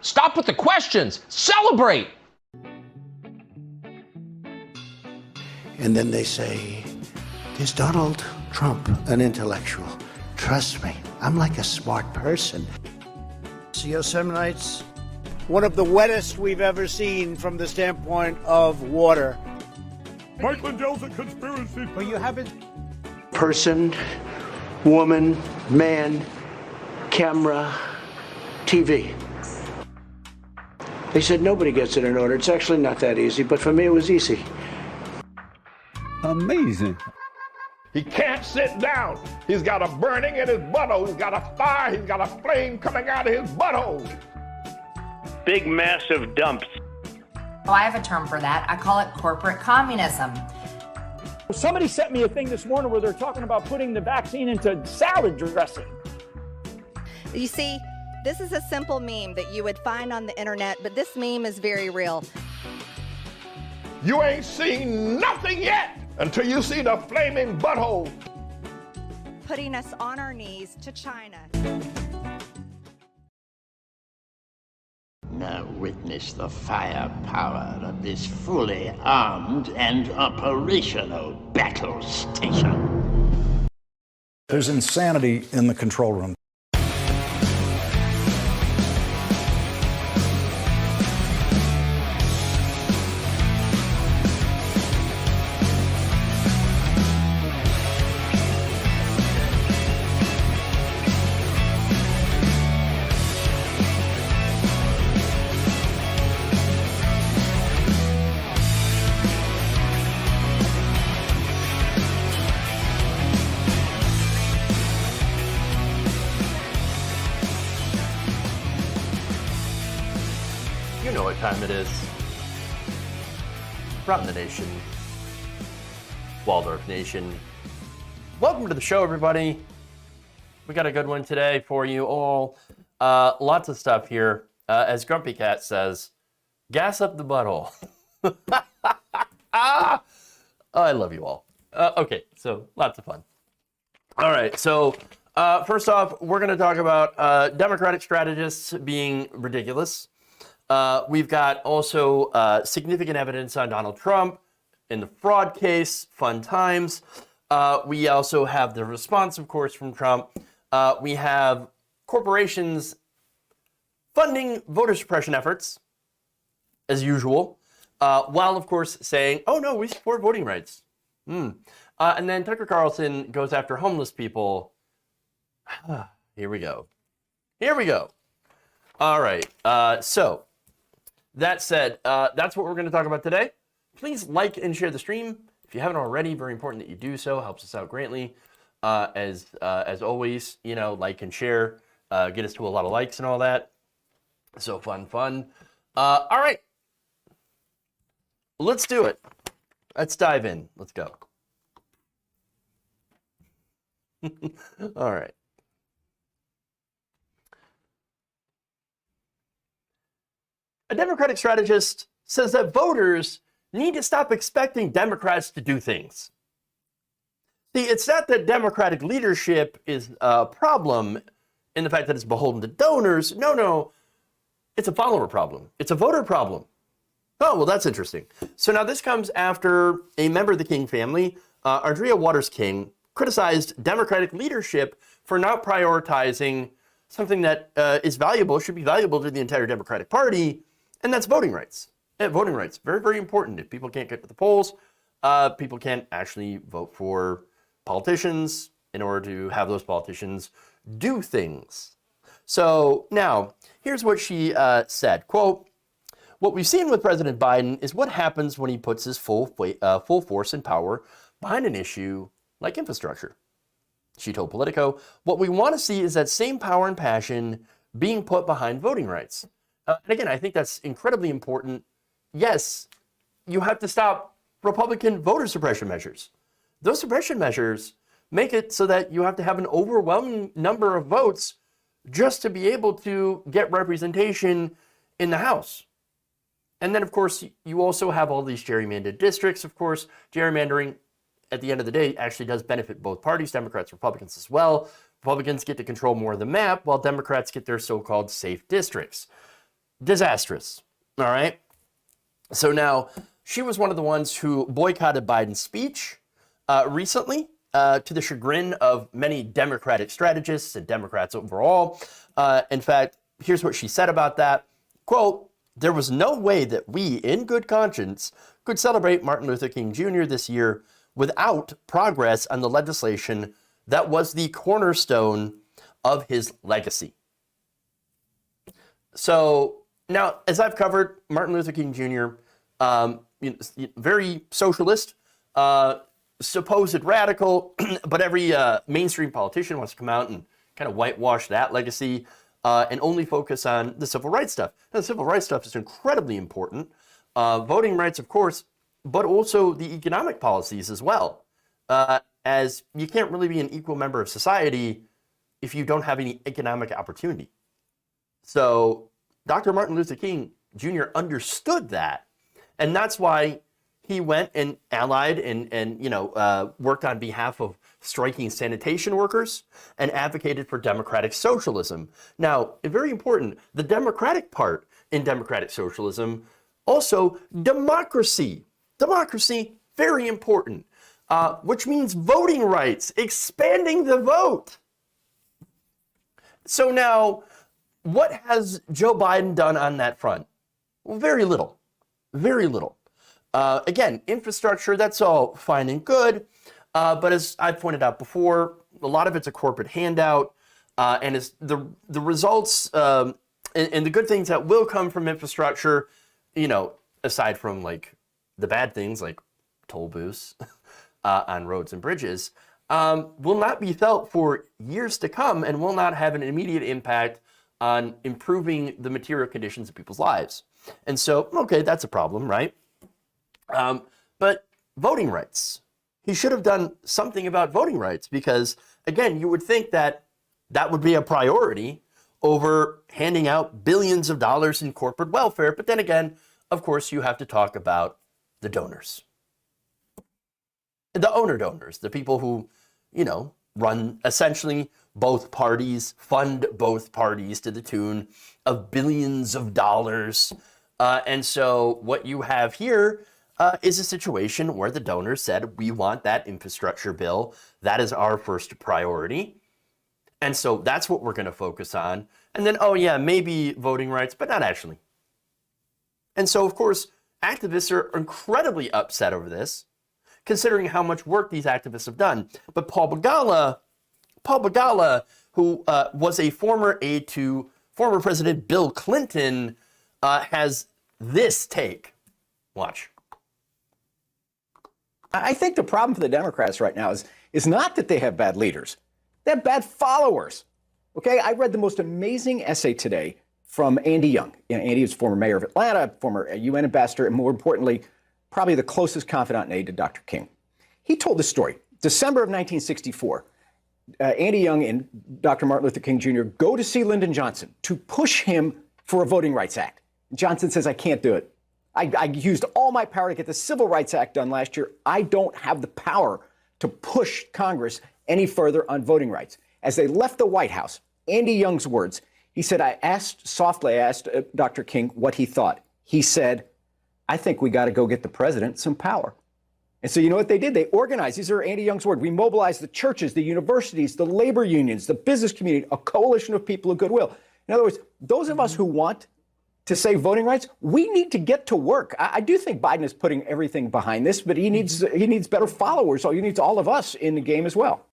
Stop with the questions. Celebrate. And then they say, is Donald Trump an intellectual? Trust me, I'm like a smart person. Yosemite's one of the wettest we've ever seen from the standpoint of water. Mike Lindell's a conspiracy. But you haven't. Person, woman, man, camera, TV. They said nobody gets it in order. It's actually not that easy, but for me it was easy. Amazing. He can't sit down. He's got a burning in his butthole. He's got a fire. He's got a flame coming out of his butthole. Big, massive dumps. Oh, I have a term for that. I call it corporate communism. Somebody sent me a thing this morning where they're talking about putting the vaccine into salad dressing. You see, this is a simple meme that you would find on the internet, but this meme is very real. You ain't seen nothing yet until you see the flaming butthole. Putting us on our knees to China. Now witness the firepower of this fully armed and operational battle station. There's insanity in the control room. You know what time it is. From the nation, Waldorf Nation. Welcome to the show, everybody. We got a good one today for you all. Lots of stuff here. As Grumpy Cat says, gas up the butthole. Oh, I love you all. Okay, so lots of fun. All right, so first off, we're going to talk about Democratic strategists being ridiculous. We've got also significant evidence on Donald Trump in the fraud case, fun times. We also have the response, of course, from Trump. We have corporations funding voter suppression efforts, as usual, while, of course, saying, oh, no, we support voting rights. And then Tucker Carlson goes after homeless people. Here we go. Here we go. All right. So that said, that's what we're going to talk about today. Please like and share the stream. If you haven't already, very important that you do so. Helps us out greatly. As always, you know, like and share. Get us to a lot of likes and all that. So fun. All right. Let's do it. Let's dive in. Let's go. All right. A Democratic strategist says that voters need to stop expecting Democrats to do things. See, it's not that Democratic leadership is a problem in the fact that it's beholden to donors. No. It's a follower problem. It's a voter problem. Oh, well, that's interesting. So now this comes after a member of the King family, Andrea Waters King, criticized Democratic leadership for not prioritizing something that is valuable, should be valuable to the entire Democratic Party, and that's voting rights. Voting rights, very, very important. If people can't get to the polls, people can't actually vote for politicians in order to have those politicians do things. So now, here's what she said, quote, "What we've seen with President Biden is what happens when he puts his full force and power behind an issue like infrastructure." She told Politico, "What we want to see is that same power and passion being put behind voting rights." And again, I think that's incredibly important. Yes, you have to stop Republican voter suppression measures. Those suppression measures make it so that you have to have an overwhelming number of votes just to be able to get representation in the House. And then, of course, you also have all these gerrymandered districts. Of course, gerrymandering, at the end of the day, actually does benefit both parties, Democrats, Republicans as well. Republicans get to control more of the map, while Democrats get their so-called safe districts. disastrous. All right. So now she was one of the ones who boycotted Biden's speech recently, to the chagrin of many Democratic strategists and Democrats overall. In fact, here's what she said about that. Quote, "There was no way that we, in good conscience, could celebrate Martin Luther King Jr. this year without progress on the legislation that was the cornerstone of his legacy." So now, as I've covered, Martin Luther King Jr., very socialist, supposed radical, but every mainstream politician wants to come out and kind of whitewash that legacy and only focus on the civil rights stuff. Now, the civil rights stuff is incredibly important. Voting rights, of course, but also the economic policies as well, as you can't really be an equal member of society if you don't have any economic opportunity. So Dr. Martin Luther King Jr. understood that, and that's why he went and allied and worked on behalf of striking sanitation workers and advocated for democratic socialism. Now, very important, the democratic part in democratic socialism, also democracy. Democracy, very important, which means voting rights, expanding the vote. So now, what has Joe Biden done on that front? Well, very little, very little. Again, infrastructure, that's all fine and good. But as I pointed out before, a lot of it's a corporate handout. And it's the results and the good things that will come from infrastructure, aside from like the bad things like toll booths on roads and bridges, will not be felt for years to come and will not have an immediate impact on improving the material conditions of people's lives. And so, okay, that's a problem, right? But voting rights, he should have done something about voting rights because, again, you would think that that would be a priority over handing out billions of dollars in corporate welfare. But then again, of course, you have to talk about the donors, the owner donors, the people who, run essentially both parties, fund both parties to the tune of billions of dollars. And so what you have here is a situation where the donors said, we want that infrastructure bill. That is our first priority. And so that's what we're going to focus on. And then, oh yeah, maybe voting rights, but not actually. And so, of course, activists are incredibly upset over this, considering how much work these activists have done. But Paul Begala, who was a former aide to former President Bill Clinton, has this take. Watch. I think the problem for the Democrats right now is not that they have bad leaders. They have bad followers. Okay, I read the most amazing essay today from Andy Young. Andy is former mayor of Atlanta, former UN ambassador, and more importantly, probably the closest confidant and aide to Dr. King. He told this story. December of 1964, Andy Young and Dr. Martin Luther King Jr. go to see Lyndon Johnson to push him for a Voting Rights Act. Johnson says, I can't do it. I used all my power to get the Civil Rights Act done last year. I don't have the power to push Congress any further on voting rights. As they left the White House, Andy Young's words, he said, I asked Dr. King what he thought. He said, I think we got to go get the president some power. And so you know what they did? They organized, these are Andy Young's words, we mobilized the churches, the universities, the labor unions, the business community, a coalition of people of goodwill. In other words, those of us who want to save voting rights, we need to get to work. I do think Biden is putting everything behind this, but he needs better followers. So he needs all of us in the game as well.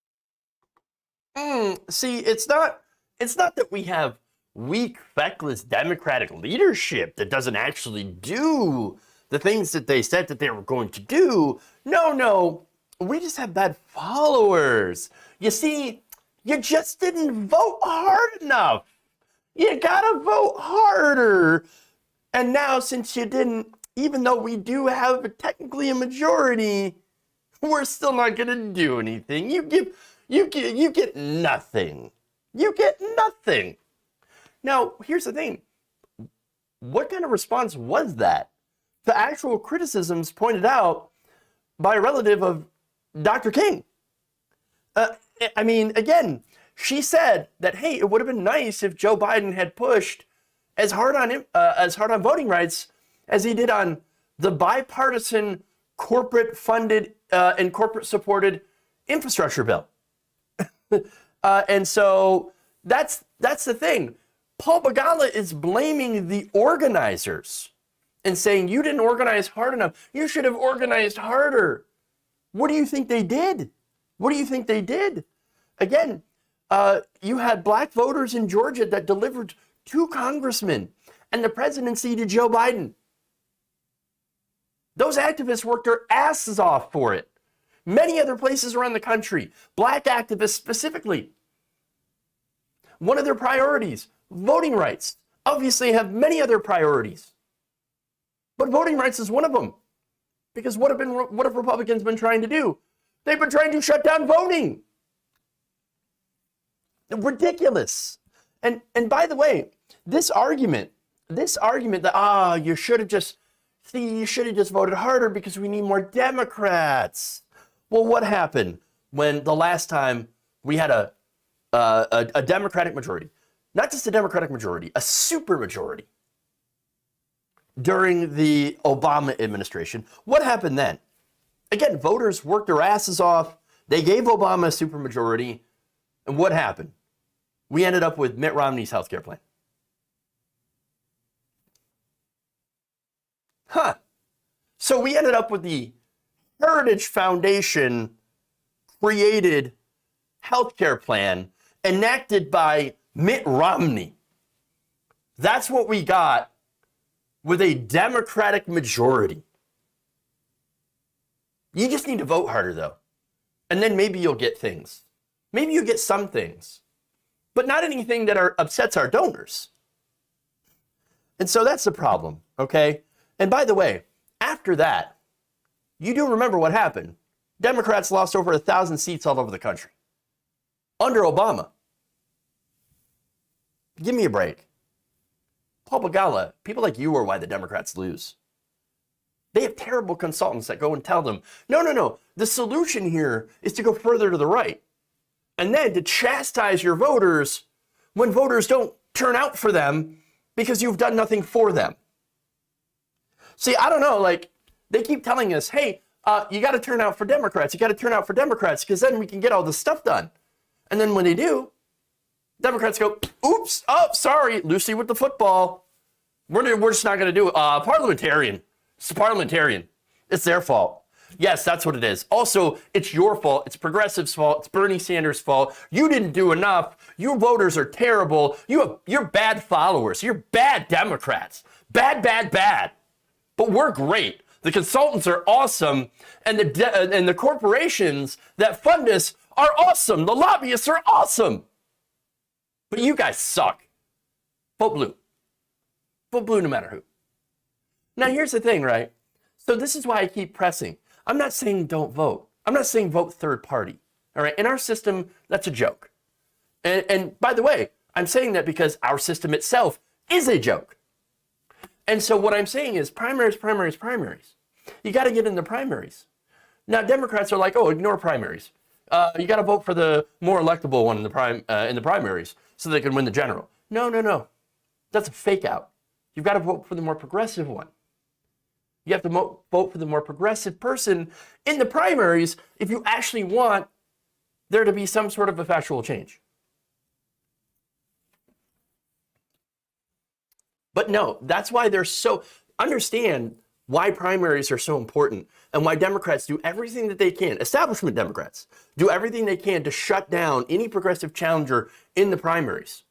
See, it's not that we have weak, feckless Democratic leadership that doesn't actually do the things that they said that they were going to do. No, we just have bad followers. You see, you just didn't vote hard enough. You gotta vote harder. And now, since you didn't, even though we do have technically a majority, we're still not gonna do anything. You get nothing. You get nothing. Now, here's the thing. What kind of response was that? The actual criticisms pointed out by a relative of Dr. King. I mean, again, she said that, hey, it would have been nice if Joe Biden had pushed as hard on voting rights as he did on the bipartisan, corporate-funded and corporate-supported infrastructure bill. And so that's the thing. Paul Begala is blaming the organizers and saying, you didn't organize hard enough. You should have organized harder. What do you think they did? What do you think they did? Again, you had black voters in Georgia that delivered 2 congressmen and the presidency to Joe Biden. Those activists worked their asses off for it. Many other places around the country, black activists specifically, one of their priorities, voting rights. Obviously have many other priorities, but voting rights is one of them. Because what have Republicans been trying to do? They've been trying to shut down voting. Ridiculous. And by the way, this argument that you should have just voted harder because we need more Democrats. Well, what happened when the last time we had a Democratic majority? Not just a Democratic majority, a super majority during the Obama administration. What happened then? Again, voters worked their asses off. They gave Obama a supermajority. And what happened? We ended up with Mitt Romney's health care plan. So we ended up with the Heritage Foundation created health care plan enacted by Mitt Romney. That's what we got with a Democratic majority. You just need to vote harder, though. And then maybe you'll get things. Maybe you get some things, but not anything that upsets our donors. And so that's the problem, okay? And by the way, after that, you do remember what happened. Democrats lost over 1,000 seats all over the country under Obama. Give me a break. Paul Begala, people like you are why the Democrats lose. They have terrible consultants that go and tell them, no, the solution here is to go further to the right. And then to chastise your voters when voters don't turn out for them because you've done nothing for them. See, I don't know, like, they keep telling us, hey, you got to turn out for Democrats. You got to turn out for Democrats because then we can get all this stuff done. And then when they do, Democrats go, oops, oh, sorry, Lucy with the football. We're just not going to do it. Parliamentarian. It's parliamentarian. It's their fault. Yes, that's what it is. Also, it's your fault. It's progressives' fault. It's Bernie Sanders' fault. You didn't do enough. Your voters are terrible. You're bad followers. You're bad Democrats. Bad, bad, bad. But we're great. The consultants are awesome. And the corporations that fund us are awesome. The lobbyists are awesome. But you guys suck. Vote blue. Vote blue no matter who. Now, here's the thing, right? So this is why I keep pressing. I'm not saying don't vote. I'm not saying vote third party. All right? In our system, that's a joke. And by the way, I'm saying that because our system itself is a joke. And so what I'm saying is primaries. You got to get in the primaries. Now, Democrats are like, oh, ignore primaries. You got to vote for the more electable one in the primaries so they can win the general. No. That's a fake out. You've got to vote for the more progressive one. You have to vote for the more progressive person in the primaries if you actually want there to be some sort of a factual change. But no, that's why understand why primaries are so important and why Democrats do everything that they can, establishment Democrats, do everything they can to shut down any progressive challenger in the primaries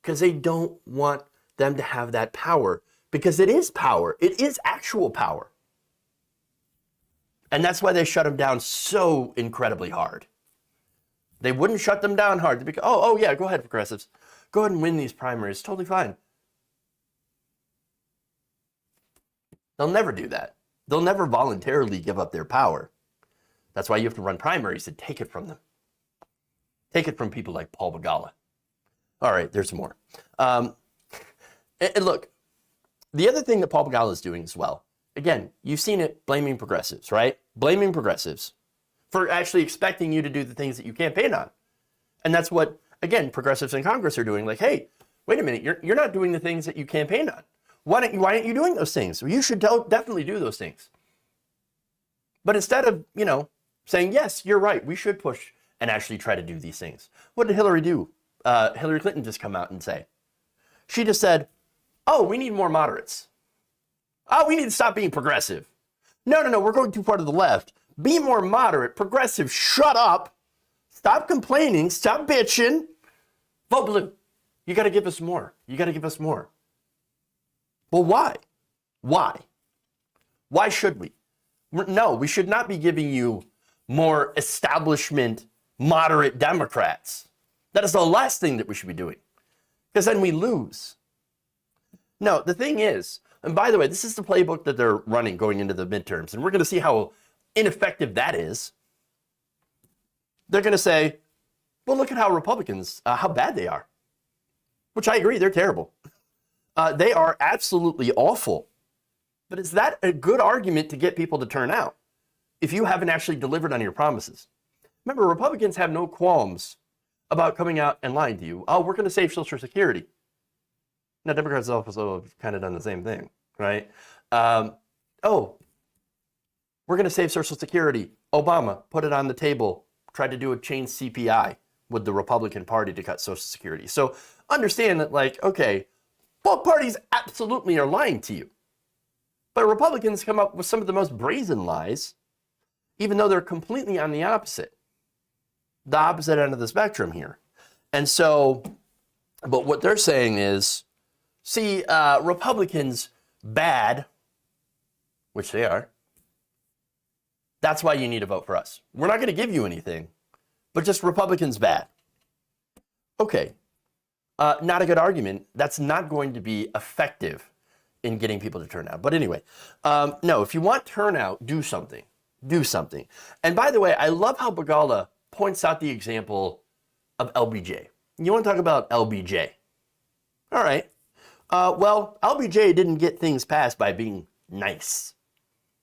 because they don't want them to have that power because it is power. It is actual power. And that's why they shut them down so incredibly hard. They wouldn't shut them down hard. They'd be, oh yeah, go ahead, progressives. Go ahead and win these primaries. Totally fine. They'll never do that. They'll never voluntarily give up their power. That's why you have to run primaries and take it from them. Take it from people like Paul Begala. All right, there's more. And look, the other thing that Paul Begala is doing as well, again, you've seen it blaming progressives, right? Blaming progressives for actually expecting you to do the things that you campaigned on. And that's what, again, progressives in Congress are doing. Like, hey, wait a minute, you're not doing the things that you campaigned on. Why aren't you doing those things? Well, you should definitely do those things. But instead of, saying, yes, you're right, we should push and actually try to do these things. What did Hillary do? Hillary Clinton just come out and say? She just said, oh, we need more moderates. Oh, we need to stop being progressive. No, we're going too far to the left. Be more moderate, progressive, shut up. Stop complaining, stop bitching. Vote blue. You got to give us more. You got to give us more. Well, why? Why? Why should we? No, we should not be giving you more establishment, moderate Democrats. That is the last thing that we should be doing, because then we lose. No, the thing is, and by the way, this is the playbook that they're running going into the midterms, and we're going to see how ineffective that is. They're going to say, well, look at how Republicans, how bad they are, which I agree, they're terrible. They are absolutely awful. But is that a good argument to get people to turn out if you haven't actually delivered on your promises? Remember, Republicans have no qualms about coming out and lying to you. Oh, we're going to save Social Security. Now, Democrats also have kind of done the same thing, right? Oh, we're going to save Social Security. Obama put it on the table, tried to do a chain CPI with the Republican Party to cut Social Security. So understand that, okay, both parties absolutely are lying to you. But Republicans come up with some of the most brazen lies, even though they're completely on the opposite end of the spectrum here. And so, but what they're saying is, see, Republicans bad, which they are. That's why you need to vote for us. We're not going to give you anything, but just Republicans bad. Okay, not a good argument. That's not going to be effective in getting people to turn out. But anyway, no, if you want turnout, do something. Do something. And by the way, I love how Begala points out the example of LBJ. You want to talk about LBJ? All right. Well, LBJ didn't get things passed by being nice,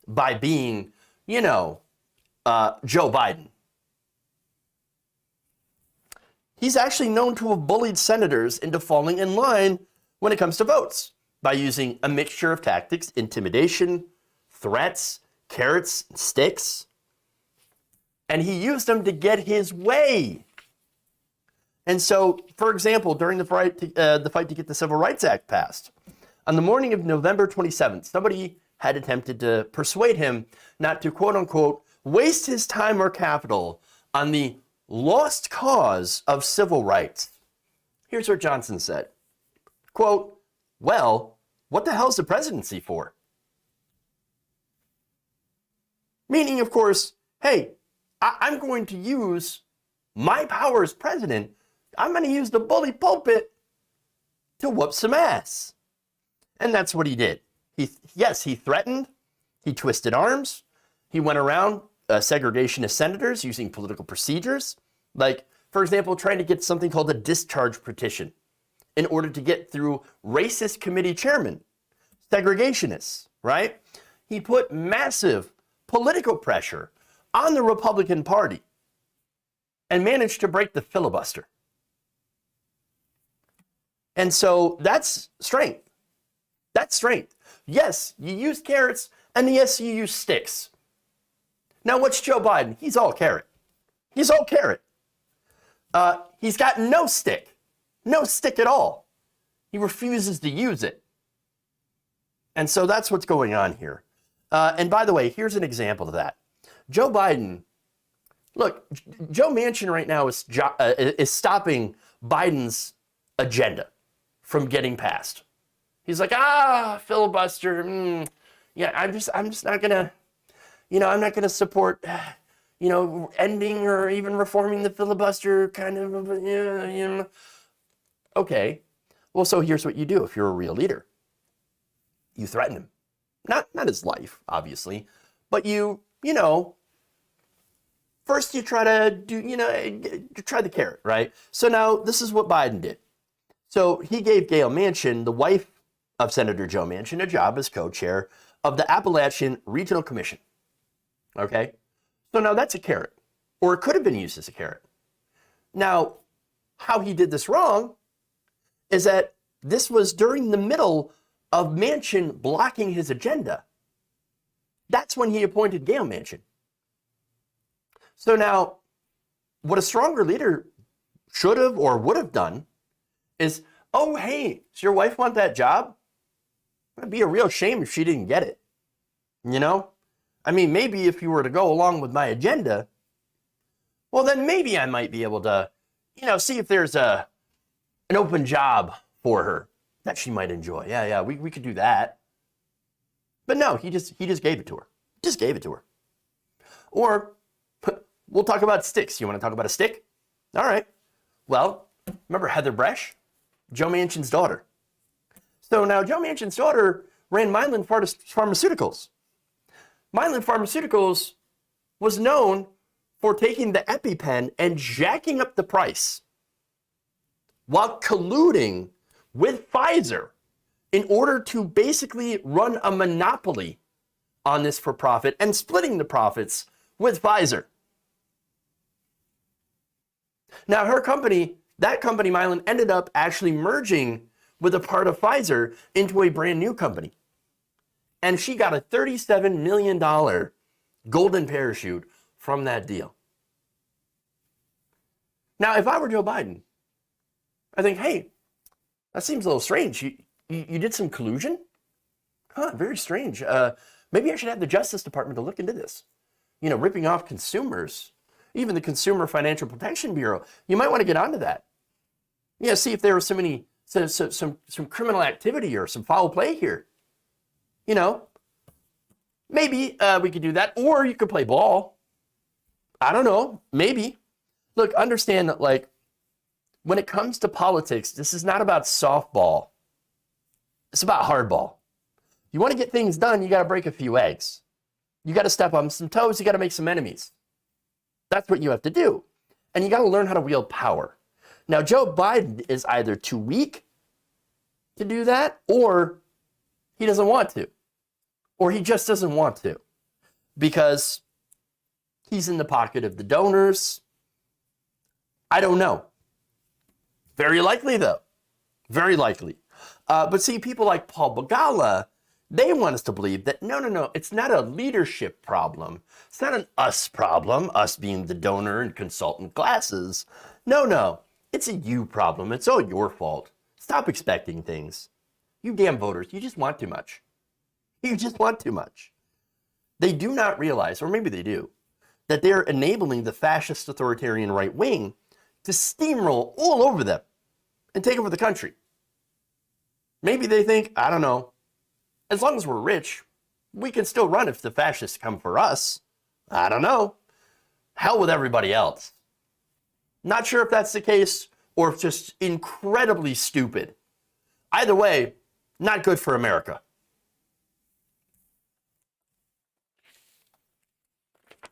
by being, Joe Biden. He's actually known to have bullied senators into falling in line when it comes to votes by using a mixture of tactics: intimidation, threats, carrots, and sticks. And he used them to get his way. And so, for example, during the fight to get the Civil Rights Act passed, on the morning of November 27th, somebody had attempted to persuade him not to, quote unquote, waste his time or capital on the lost cause of civil rights. Here's what Johnson said, quote, well, what the hell's the presidency for? Meaning, of course, hey, I'm going to use my power as president. I'm going to use the bully pulpit to whoop some ass. And that's what he did. He threatened, he twisted arms, he went around segregationist senators using political procedures, like, for example, trying to get something called a discharge petition in order to get through racist committee chairmen, segregationists, right? He put massive political pressure on the Republican Party and managed to break the filibuster. And so that's strength. That's strength. Yes, you use carrots, and yes, you use sticks. Now, what's Joe Biden? He's all carrot. He's all carrot. He's got no stick at all. He refuses to use it. And so that's what's going on here. And by the way, here's an example of that. Joe Biden, look, Joe Manchin right now is stopping Biden's agenda from getting passed. He's like, filibuster. Yeah, I'm just not gonna, I'm not gonna support, ending or even reforming the filibuster kind of, Okay, well, so here's what you do if you're a real leader. You threaten him. Not his life, obviously, but first you try to do, try the carrot, right? So now this is what Biden did. So he gave Gail Manchin, the wife of Senator Joe Manchin, a job as co-chair of the Appalachian Regional Commission. Okay? So now that's a carrot, or it could have been used as a carrot. Now, how he did this wrong is that this was during the middle of Manchin blocking his agenda. That's when he appointed Gail Manchin. So now, what a stronger leader should have or would have done is, oh, hey, does your wife want that job? It'd be a real shame if she didn't get it. You know? I mean, maybe if you were to go along with my agenda, well, then maybe I might be able to, see if there's an open job for her that she might enjoy. Yeah, we could do that. But no, he just gave it to her. Just gave it to her. Or we'll talk about sticks. You want to talk about a stick? All right. Well, remember Heather Bresch? Joe Manchin's daughter. So now Joe Manchin's daughter ran Mylan Pharmaceuticals. Mylan Pharmaceuticals was known for taking the EpiPen and jacking up the price while colluding with Pfizer in order to basically run a monopoly on this for profit and splitting the profits with Pfizer. Now her company, that company Mylan, ended up actually merging with a part of Pfizer into a brand new company. And she got a $37 million golden parachute from that deal. Now, if I were Joe Biden, I think, hey, that seems a little strange. You did some collusion? Huh, very strange. Maybe I should have the Justice Department to look into this. Ripping off consumers, even the Consumer Financial Protection Bureau. You might want to get onto that. See if there was some criminal activity or some foul play here. Maybe we could do that, or you could play ball. I don't know, maybe. Look, understand that, when it comes to politics, this is not about softball. It's about hardball. You want to get things done, you got to break a few eggs. You got to step on some toes, you got to make some enemies. That's what you have to do. And you got to learn how to wield power. Now, Joe Biden is either too weak to do that, or he doesn't want to. Or he just doesn't want to. Because he's in the pocket of the donors. I don't know. Very likely, though. Very likely. But see, people like Paul Begala, they want us to believe that, no, it's not a leadership problem. It's not an us problem, us being the donor and consultant classes. No, it's a you problem. It's all your fault. Stop expecting things. You damn voters, you just want too much. You just want too much. They do not realize, or maybe they do, that they're enabling the fascist authoritarian right wing to steamroll all over them and take over the country. Maybe they think, I don't know, as long as we're rich, we can still run if the fascists come for us. I don't know. Hell with everybody else. Not sure if that's the case or if just incredibly stupid. Either way, not good for America.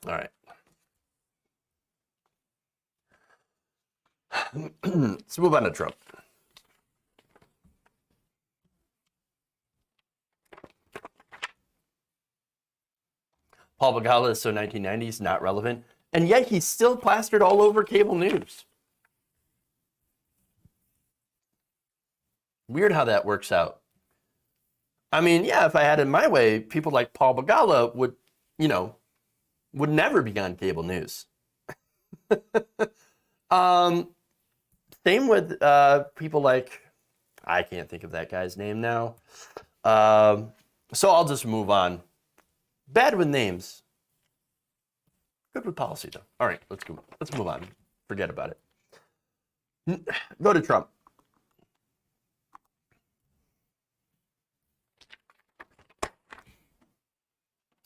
All right. Let's move on to Trump. Paul Begala is so 1990s, not relevant, and yet he's still plastered all over cable news. Weird how that works out. I mean, yeah, if I had it my way, people like Paul Begala would never be on cable news. Same with people like, I can't think of that guy's name now. So I'll just move on. Bad with names. Good with policy, though. All right, let's move on. Forget about it. Go to Trump.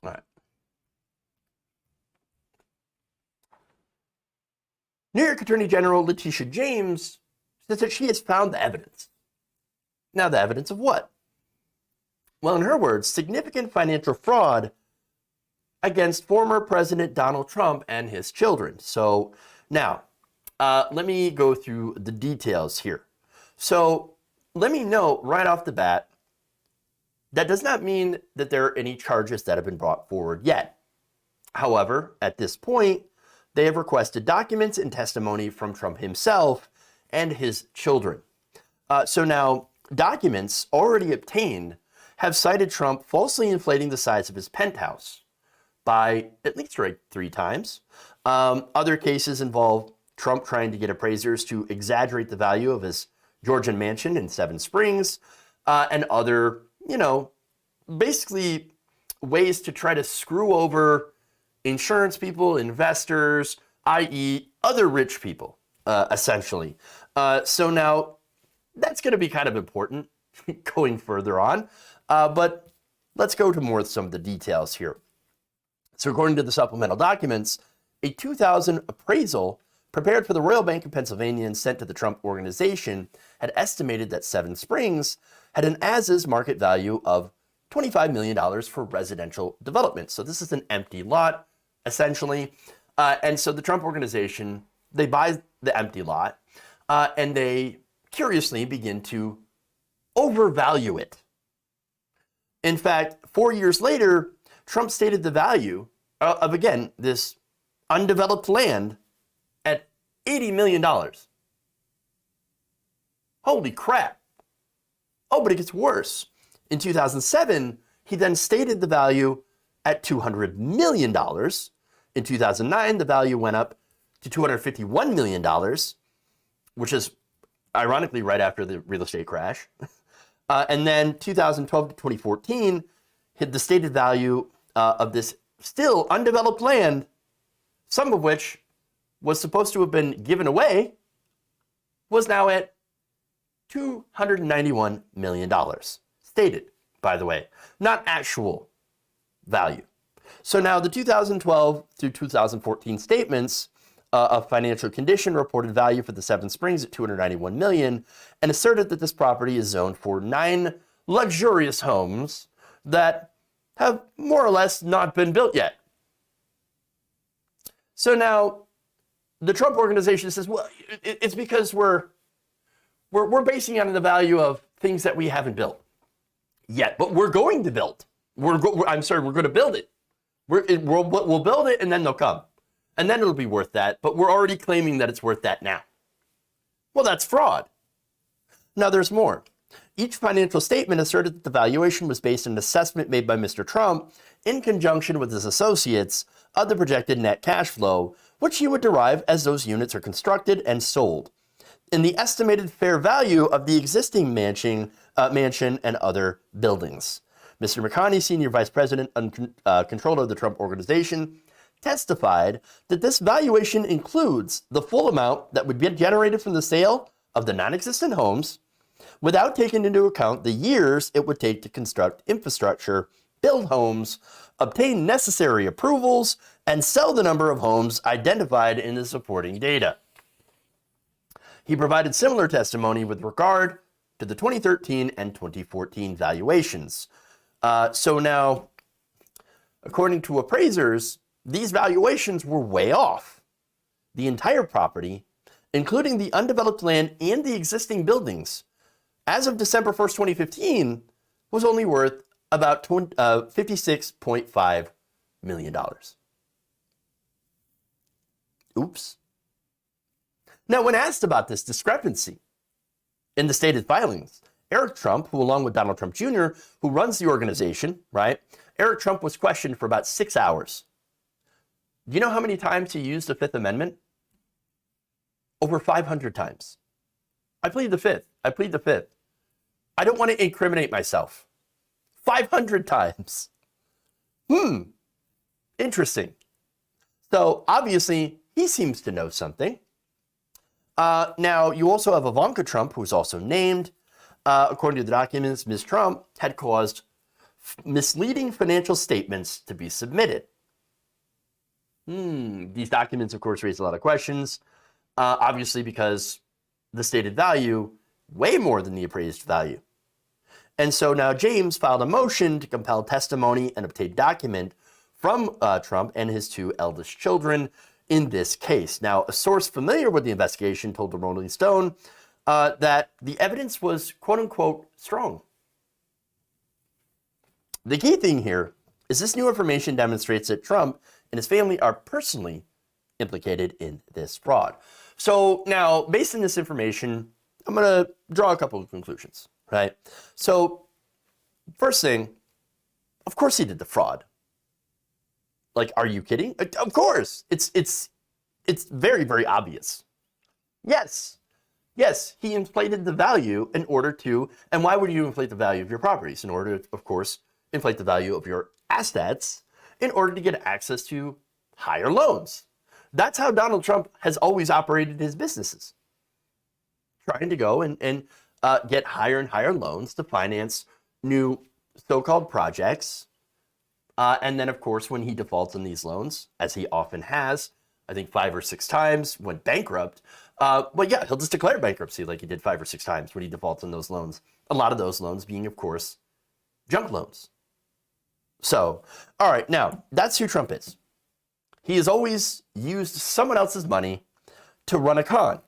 All right. New York Attorney General Letitia James says that she has found the evidence. Now, the evidence of what? Well, in her words, significant financial fraud against former President Donald Trump and his children. So now, let me go through the details here. So let me note right off the bat, that does not mean that there are any charges that have been brought forward yet. However, at this point, they have requested documents and testimony from Trump himself and his children. So now, documents already obtained have cited Trump falsely inflating the size of his penthouse by at least 3 times. Other cases involve Trump trying to get appraisers to exaggerate the value of his Georgian mansion in Seven Springs, and other, basically ways to try to screw over insurance people, investors, i.e. other rich people, essentially. So now that's going to be kind of important going further on. But let's go to more of some of the details here. So according to the supplemental documents, a 2000 appraisal prepared for the Royal Bank of Pennsylvania and sent to the Trump Organization had estimated that Seven Springs had an as-is market value of $25 million for residential development. So this is an empty lot, essentially. And so the Trump Organization, they buy the empty lot, and they curiously begin to overvalue it. In fact, 4 years later, Trump stated the value of, again, this undeveloped land at $80 million. Holy crap. Oh, but it gets worse. In 2007, he then stated the value at $200 million. In 2009, the value went up to $251 million, which is ironically right after the real estate crash. And then 2012 to 2014, the stated value of this still undeveloped land, some of which was supposed to have been given away, was now at $291 million. Stated, by the way, not actual value. So now the 2012 through 2014 statements of financial condition reported value for the Seven Springs at $291 million and asserted that this property is zoned for 9 luxurious homes that have more or less not been built yet. So now the Trump Organization says, well, it's because we're basing it on the value of things that we haven't built yet, but we're going to build. We're going to build it. We'll build it and then they'll come. And then it'll be worth that, but we're already claiming that it's worth that now. Well, that's fraud. Now there's more. Each financial statement asserted that the valuation was based on an assessment made by Mr. Trump in conjunction with his associates of the projected net cash flow, which he would derive as those units are constructed and sold, in the estimated fair value of the existing mansion and other buildings. Mr. McConney, Senior Vice President and Controller of the Trump Organization, testified that this valuation includes the full amount that would be generated from the sale of the non-existent homes, without taking into account the years it would take to construct infrastructure, build homes, obtain necessary approvals, and sell the number of homes identified in the supporting data. He provided similar testimony with regard to the 2013 and 2014 valuations. So now, according to appraisers, these valuations were way off. The entire property, including the undeveloped land and the existing buildings, as of December 1st, 2015, was only worth about $56.5 million. Oops. Now, when asked about this discrepancy in the stated filings, Eric Trump, who along with Donald Trump Jr., who runs the organization, right? Eric Trump was questioned for about 6 hours. Do you know how many times he used the Fifth Amendment? Over 500 times. I plead the Fifth. I plead the Fifth. I don't want to incriminate myself. 500 times. Interesting. So obviously, he seems to know something. Now, you also have Ivanka Trump, who's also named. According to the documents, Ms. Trump had caused misleading financial statements to be submitted. These documents, of course, raise a lot of questions, obviously because the stated value, way more than the appraised value. And so now James filed a motion to compel testimony and obtain document from Trump and his 2 eldest children in this case. Now, a source familiar with the investigation told the Rolling Stone that the evidence was, quote unquote, strong. The key thing here is this new information demonstrates that Trump and his family are personally implicated in this fraud. So now, based on this information, I'm going to draw a couple of conclusions. right? So first thing, of course he did the fraud. Like, are you kidding? Of course. It's very, very obvious. Yes. Yes, he inflated the value in order to, and why would you inflate the value of your properties? In order to, of course, inflate the value of your assets in order to get access to higher loans. That's how Donald Trump has always operated his businesses. Trying to go and get higher and higher loans to finance new so-called projects. And then, of course, when he defaults on these loans, as he often has, I think 5 or 6 times, went bankrupt. But yeah, he'll just declare bankruptcy like he did 5 or 6 times when he defaults on those loans. A lot of those loans being, of course, junk loans. So, all right, now, that's who Trump is. He has always used someone else's money to run a con.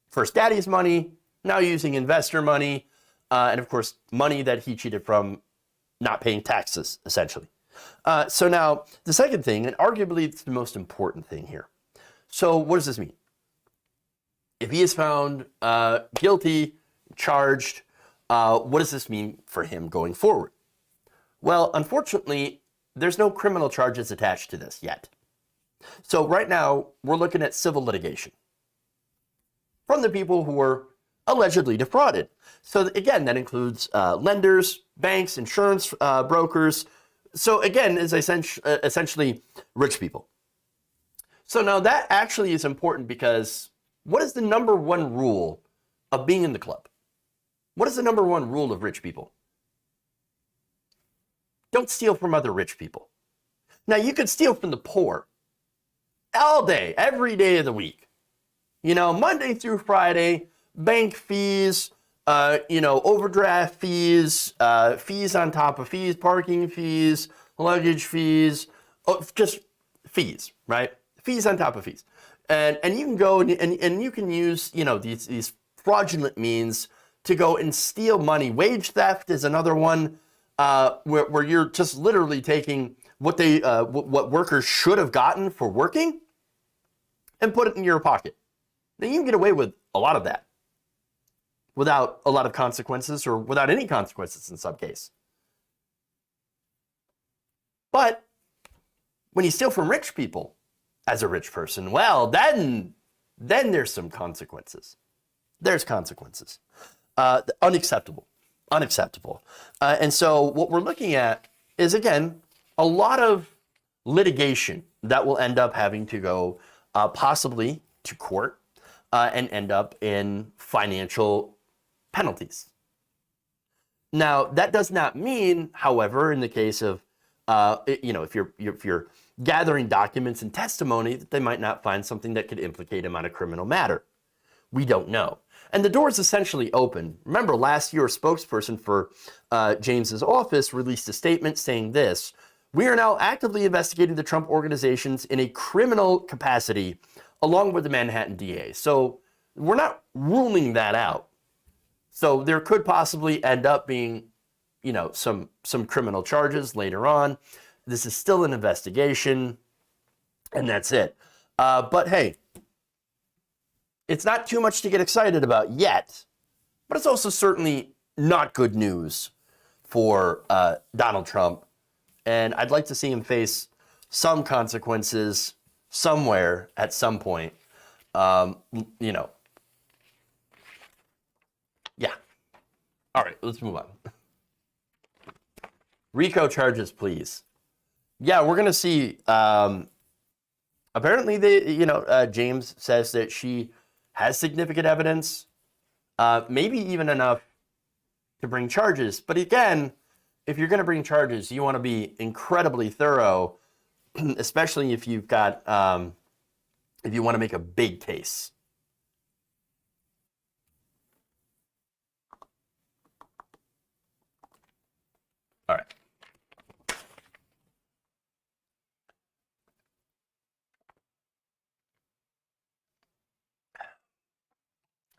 First daddy's money, now using investor money, and of course, money that he cheated from not paying taxes, essentially. So now, the second thing, and arguably it's the most important thing here. So what does this mean? If he is found guilty, charged, what does this mean for him going forward? Well, unfortunately, there's no criminal charges attached to this yet. So right now, we're looking at civil litigation from the people who were allegedly defrauded. So again, that includes lenders, banks, insurance brokers. So again, is essentially rich people. So now that actually is important because what is the number one rule of being in the club? What is the number one rule of rich people? Don't steal from other rich people. Now you could steal from the poor all day, every day of the week. You know, Monday through Friday, bank fees, overdraft fees, fees on top of fees, parking fees, luggage fees, just fees, right? Fees on top of fees. And you can go and you can use, these fraudulent means to go and steal money. Wage theft is another one where you're just literally taking what what workers should have gotten for working and put it in your pocket. Now you can get away with a lot of that without a lot of consequences or without any consequences in some case. But when you steal from rich people as a rich person, well, then there's some consequences. There's consequences. Unacceptable. And so what we're looking at is, again, a lot of litigation that will end up having to go possibly to court and end up in financial penalties. Now, that does not mean, however, in the case of, if you're gathering documents and testimony, that they might not find something that could implicate him on a criminal matter. We don't know. And the door is essentially open. Remember, last year, a spokesperson for James's office released a statement saying this: "We are now actively investigating the Trump organizations in a criminal capacity, along with the Manhattan DA." So we're not ruling that out. So there could possibly end up being, some criminal charges later on. This is still an investigation, and that's it. But hey, it's not too much to get excited about yet, but it's also certainly not good news for Donald Trump. And I'd like to see him face some consequences somewhere at some point. Yeah. All right, let's move on. RICO charges, please. Yeah, we're going to see. Apparently, James says that she has significant evidence, maybe even enough to bring charges. But again, if you're going to bring charges, you want to be incredibly thorough, especially if you've got, if you want to make a big case. All right.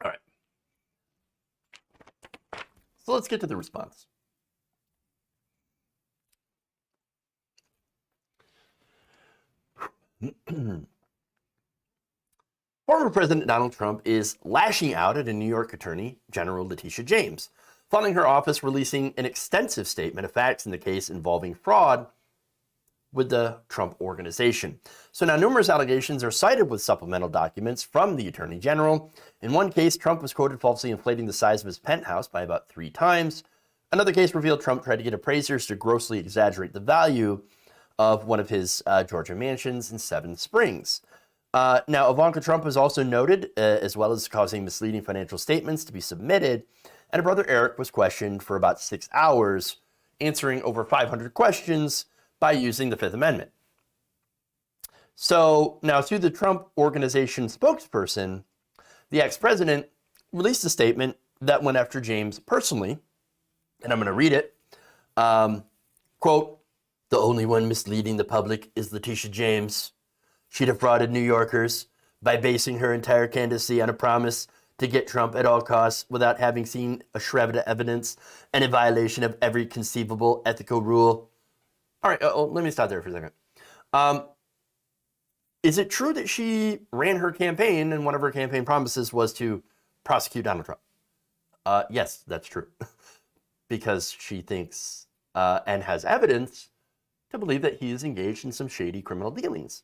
All right. So let's get to the response. Former President Donald Trump is lashing out at a New York Attorney General Letitia James following her office releasing an extensive statement of facts in the case involving fraud with the Trump organization. So now numerous allegations are cited with supplemental documents from the Attorney General. In one case, Trump was quoted falsely inflating the size of his penthouse by about 3 times. Another case revealed Trump tried to get appraisers to grossly exaggerate the value of one of his Georgia mansions in Seven Springs. Now, Ivanka Trump was also noted, as well as causing misleading financial statements to be submitted, and her brother Eric was questioned for about 6 hours, answering over 500 questions by using the Fifth Amendment. So now, through the Trump Organization spokesperson, the ex-president released a statement that went after James personally, and I'm going to read it. Quote, "The only one misleading the public is Letitia James. She defrauded New Yorkers by basing her entire candidacy on a promise to get Trump at all costs without having seen a shred of evidence and in violation of every conceivable ethical rule." All right, let me stop there for a second. Is it true that she ran her campaign and one of her campaign promises was to prosecute Donald Trump? Yes, that's true. Because she thinks and has evidence to believe that he is engaged in some shady criminal dealings.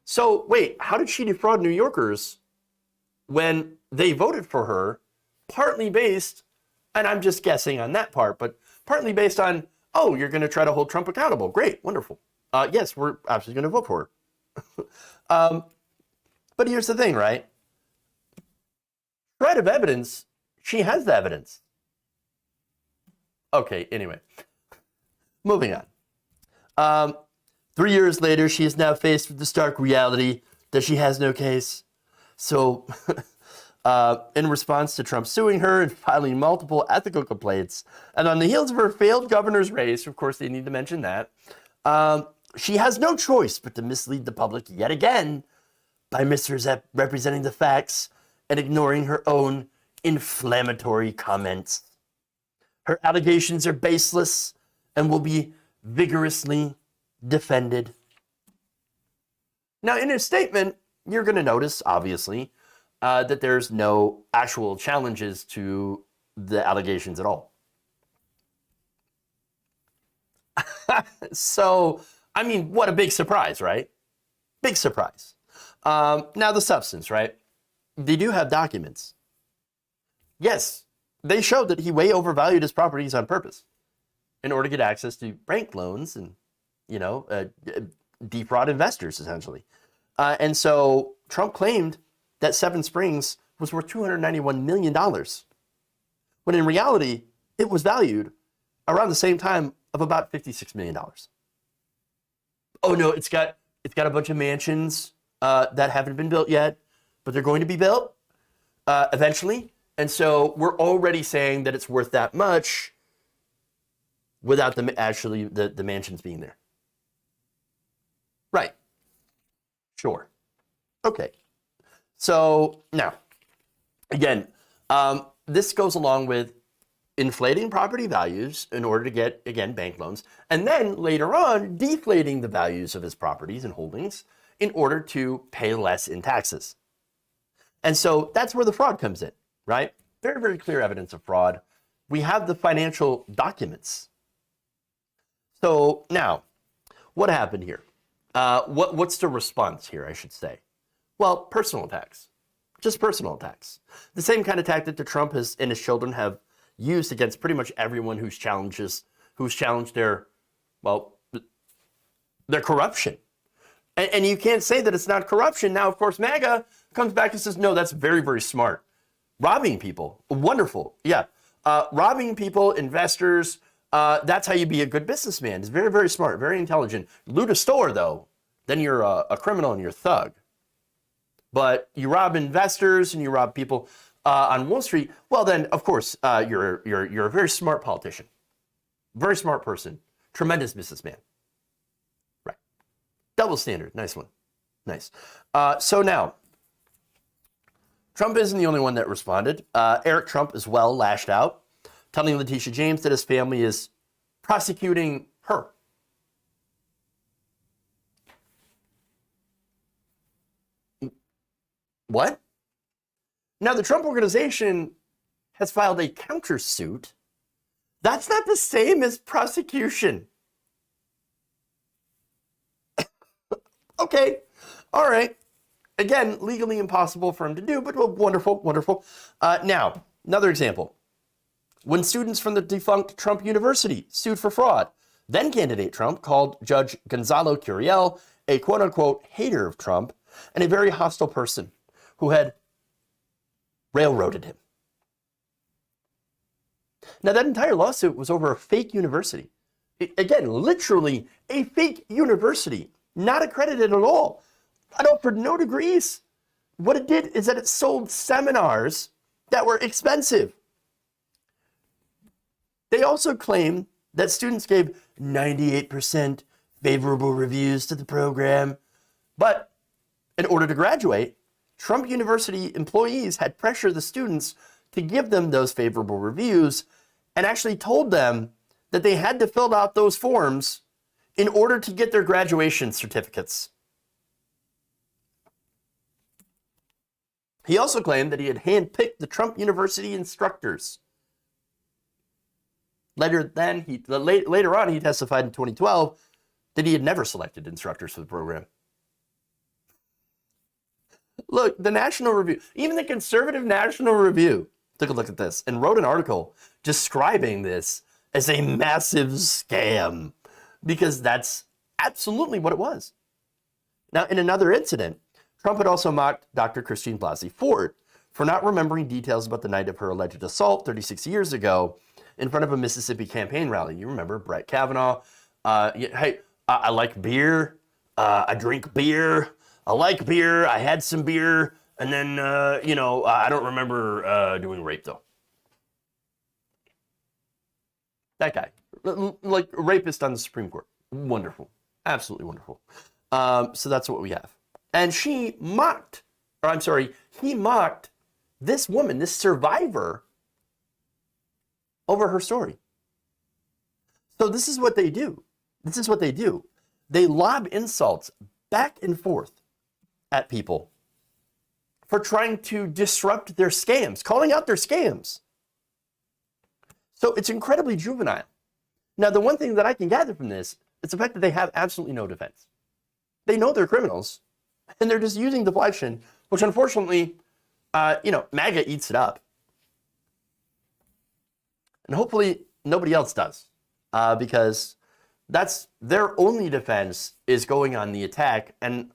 So wait, how did she defraud New Yorkers when they voted for her, partly based, and I'm just guessing on that part, but partly based on, oh, you're going to try to hold Trump accountable. Great, wonderful. Yes, we're absolutely going to vote for her. But here's the thing, right? Shred of evidence, she has the evidence. Okay, anyway, moving on. 3 years later, she is now faced with the stark reality that she has no case. So, in response to Trump suing her and filing multiple ethical complaints, and on the heels of her failed governor's race, of course they need to mention that, she has no choice but to mislead the public yet again by misrepresenting the facts and ignoring her own inflammatory comments. Her allegations are baseless and will be vigorously defended. Now, in his statement, you're going to notice, obviously, that there's no actual challenges to the allegations at all. So, I mean, what a big surprise, right? Big surprise. Now, the substance, right? They do have documents. Yes, they showed that he way overvalued his properties on purpose in order to get access to bank loans and, defraud investors, essentially. And so Trump claimed that Seven Springs was worth $291 million, when in reality, it was valued around the same time of about $56 million. Oh no, it's got a bunch of mansions that haven't been built yet, but they're going to be built eventually. And so we're already saying that it's worth that much without the mansions being there. Right. Sure. Okay. So now, again, this goes along with inflating property values in order to get, again, bank loans, and then later on, deflating the values of his properties and holdings in order to pay less in taxes. And so that's where the fraud comes in, right? Very, very clear evidence of fraud. We have the financial documents. So now, what happened here? What's the response here, I should say? Well, personal attacks. Just personal attacks. The same kind of tactic that Trump and his children have used against pretty much everyone who's challenged their corruption. And you can't say that it's not corruption. Now, of course, MAGA comes back and says, no, that's very, very smart. Robbing people, wonderful. Yeah, robbing people, investors, that's how you be a good businessman. It's very, very smart, very intelligent. Loot a store, though, then you're a criminal and you're a thug. But you rob investors and you rob people on Wall Street, well then, of course, you're a very smart politician. Very smart person. Tremendous businessman. Right. Double standard. Nice one. Nice. So now, Trump isn't the only one that responded. Eric Trump as well lashed out, telling Letitia James that his family is prosecuting her. What? Now, the Trump Organization has filed a countersuit, that's not the same as prosecution. Okay, all right. Again, legally impossible for him to do, but well, wonderful, wonderful. Now, another example. When students from the defunct Trump University sued for fraud, then candidate Trump called Judge Gonzalo Curiel a quote-unquote hater of Trump and a very hostile person who had railroaded him. Now, that entire lawsuit was over a fake university. Again, literally a fake university, not accredited at all. I offered no degrees. What it did is that it sold seminars that were expensive. They also claim that students gave 98% favorable reviews to the program. But in order to graduate, Trump University employees had pressured the students to give them those favorable reviews and actually told them that they had to fill out those forms in order to get their graduation certificates. He also claimed that he had handpicked the Trump University instructors. Later on, he testified in 2012 that he had never selected instructors for the program. Look, the National Review, even the conservative National Review, took a look at this and wrote an article describing this as a massive scam, because that's absolutely what it was. Now, in another incident, Trump had also mocked Dr. Christine Blasey Ford for not remembering details about the night of her alleged assault 36 years ago in front of a Mississippi campaign rally. You remember Brett Kavanaugh. Hey, I like beer. I drink beer. I like beer. I had some beer. And then, I don't remember doing rape, though. That guy. Like a rapist on the Supreme Court. Wonderful. Absolutely wonderful. So that's what we have. And he mocked this woman, this survivor, over her story. So this is what they do. They lob insults back and forth at people for trying to disrupt their scams, calling out their scams. So it's incredibly juvenile. Now, the one thing that I can gather from this is the fact that they have absolutely no defense. They know they're criminals, and they're just using deflection, which unfortunately, MAGA eats it up. And hopefully nobody else does, because that's their only defense is going on the attack. And,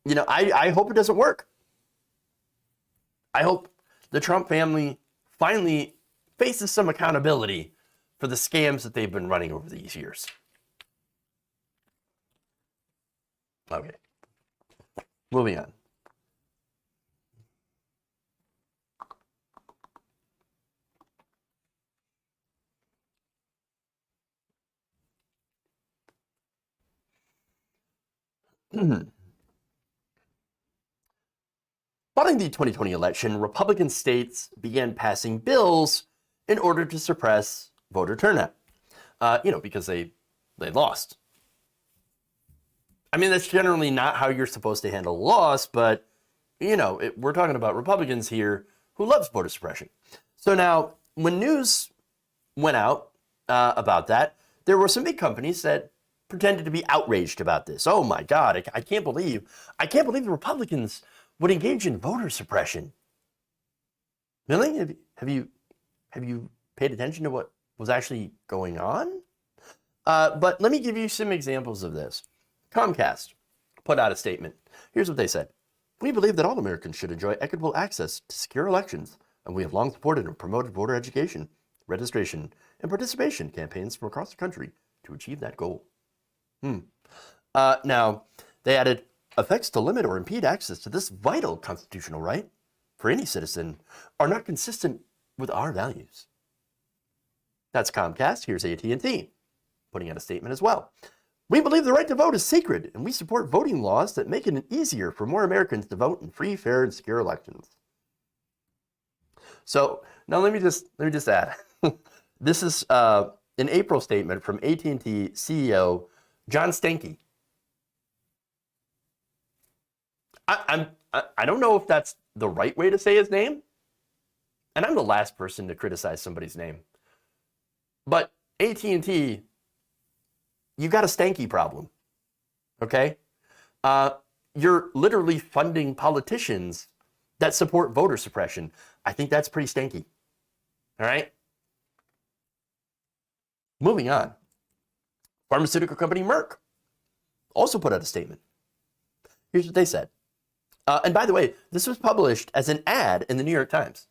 I hope it doesn't work. I hope the Trump family finally faces some accountability for the scams that they've been running over these years. Okay. Moving on. Following the 2020 election, Republican states began passing bills in order to suppress voter turnout, because they lost. I mean, that's generally not how you're supposed to handle a loss, but, we're talking about Republicans here who loves voter suppression. So now, when news went out about that, there were some big companies that pretended to be outraged about this. Oh my God, I can't believe the Republicans would engage in voter suppression. Really? Have you paid attention to what was actually going on? But let me give you some examples of this. Comcast put out a statement. Here's what they said. We believe that all Americans should enjoy equitable access to secure elections, and we have long supported and promoted voter education, registration, and participation campaigns from across the country to achieve that goal. Now, they added, effects to limit or impede access to this vital constitutional right for any citizen are not consistent with our values. That's Comcast. Here's AT&T putting out a statement as well. We believe the right to vote is sacred, and we support voting laws that make it easier for more Americans to vote in free, fair, and secure elections. So now let me just add. This is an April statement from AT&T CEO John Stankey. I don't know if that's the right way to say his name, and I'm the last person to criticize somebody's name, but AT&T, you got a stanky problem, okay? You're literally funding politicians that support voter suppression. I think that's pretty stanky, all right? Moving on. Pharmaceutical company Merck also put out a statement. Here's what they said. And by the way, this was published as an ad in the New York Times.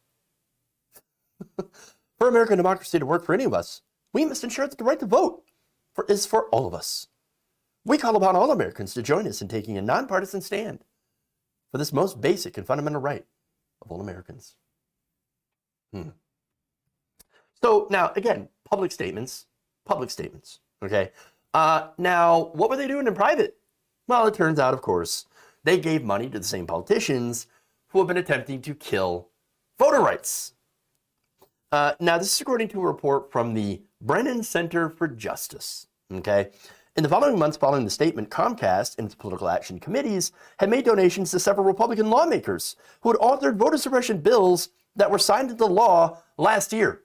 For American democracy to work for any of us, we must ensure that the right to vote is for all of us. We call upon all Americans to join us in taking a nonpartisan stand for this most basic and fundamental right of all Americans. So now, again, public statements, okay? Now, what were they doing in private? Well, it turns out, of course, they gave money to the same politicians who have been attempting to kill voter rights. Now, this is according to a report from the Brennan Center for Justice, okay? In the following months following the statement, Comcast and its political action committees had made donations to several Republican lawmakers who had authored voter suppression bills that were signed into law last year.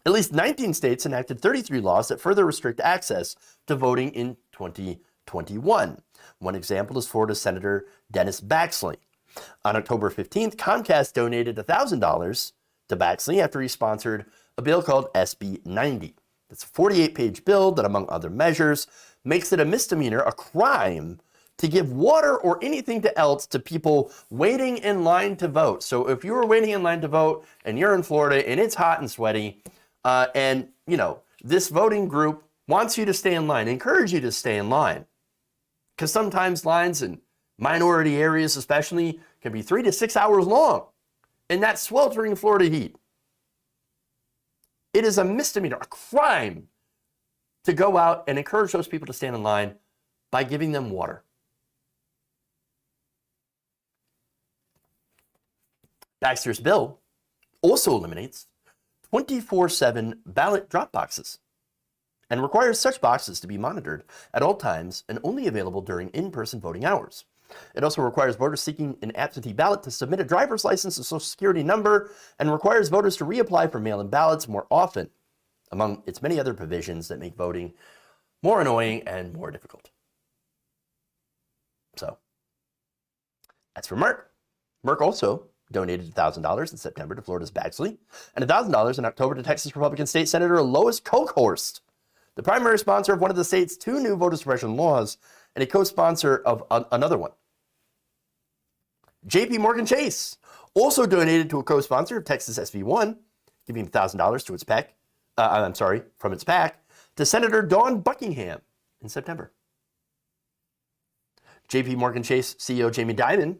At least 19 states enacted 33 laws that further restrict access to voting in 2021. One example is Florida Senator Dennis Baxley. On October 15th, Comcast donated $1,000 to Baxley after he sponsored a bill called SB 90. It's a 48-page bill that, among other measures, makes it a misdemeanor, a crime, to give water or anything else to people waiting in line to vote. So if you were waiting in line to vote and you're in Florida and it's hot and sweaty, and, you know, this voting group wants you to stay in line, encourage you to stay in line. Because sometimes lines in minority areas especially can be 3 to 6 hours long in that sweltering Florida heat. It is a misdemeanor, a crime, to go out and encourage those people to stand in line by giving them water. Baxter's bill also eliminates 24/7 ballot drop boxes and requires such boxes to be monitored at all times and only available during in-person voting hours. It also requires voters seeking an absentee ballot to submit a driver's license and social security number and requires voters to reapply for mail-in ballots more often, among its many other provisions that make voting more annoying and more difficult. So, that's for Merck. Merck also donated $1,000 in September to Florida's Baxley and $1,000 in October to Texas Republican State Senator Lois Kochhorst, the primary sponsor of one of the state's 2 new voter suppression laws and a co-sponsor of another one. JP Morgan Chase also donated to a co-sponsor of Texas SB 1, giving $1,000 to its PAC, from its PAC, to Senator Dawn Buckingham in September. JP Morgan Chase CEO Jamie Dimon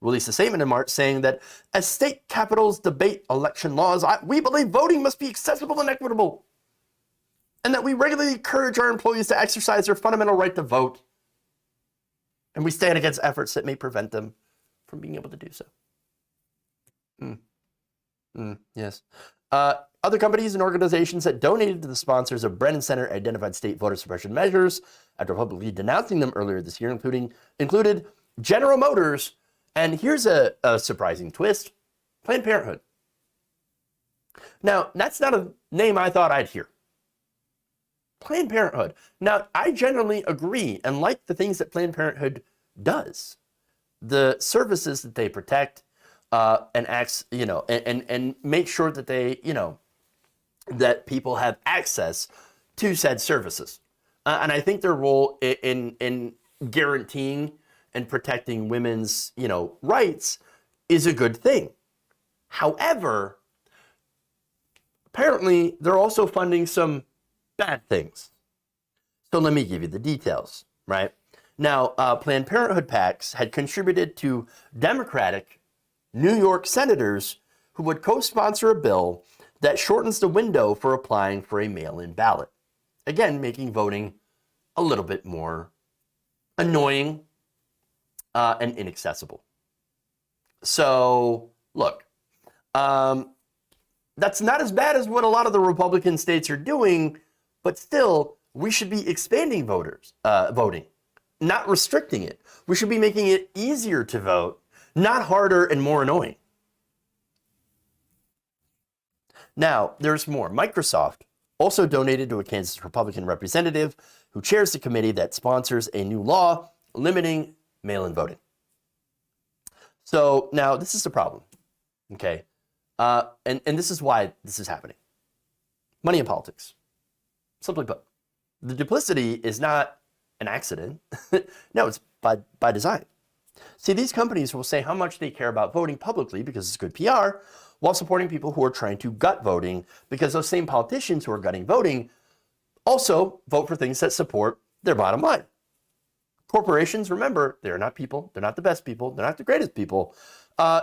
released a statement in March saying that as state capitals debate election laws, we believe voting must be accessible and equitable, and that we regularly encourage our employees to exercise their fundamental right to vote, and we stand against efforts that may prevent them from being able to do so. Yes. Other companies and organizations that donated to the sponsors of Brennan Center identified state voter suppression measures after publicly denouncing them earlier this year, included General Motors, and here's a surprising twist, Planned Parenthood. Now, that's not a name I thought I'd hear. Planned Parenthood. Now, I generally agree and like the things that Planned Parenthood does. The services that they protect and acts, and make sure that they, that people have access to said services. And I think their role in guaranteeing and protecting women's, rights is a good thing. However, apparently they're also funding some bad things. So let me give you the details, right? Now, Planned Parenthood PACs had contributed to Democratic New York senators who would co-sponsor a bill that shortens the window for applying for a mail-in ballot. Again, making voting a little bit more annoying and inaccessible. So, look, that's not as bad as what a lot of the Republican states are doing, but still, we should be expanding voting, not restricting it. We should be making it easier to vote, not harder and more annoying. Now, there's more. Microsoft also donated to a Kansas Republican representative who chairs the committee that sponsors a new law limiting mail-in voting. So now this is the problem, okay? And this is why this is happening. Money in politics. Simply put, the duplicity is not an accident. No, it's by design. See, these companies will say how much they care about voting publicly because it's good PR, while supporting people who are trying to gut voting, because those same politicians who are gutting voting also vote for things that support their bottom line. Corporations, remember, they're not people. They're not the best people. They're not the greatest people.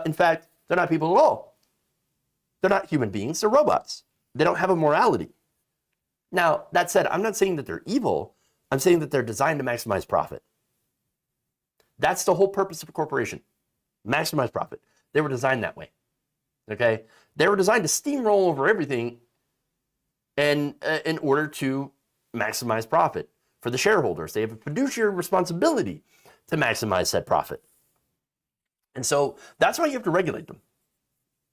In fact, they're not people at all. They're not human beings. They're robots. They don't have a morality. Now, that said, I'm not saying that they're evil. I'm saying that they're designed to maximize profit. That's the whole purpose of a corporation. Maximize profit. They were designed that way. Okay? They were designed to steamroll over everything and in order to maximize profit for the shareholders. They have a fiduciary responsibility to maximize said profit. And so that's why you have to regulate them.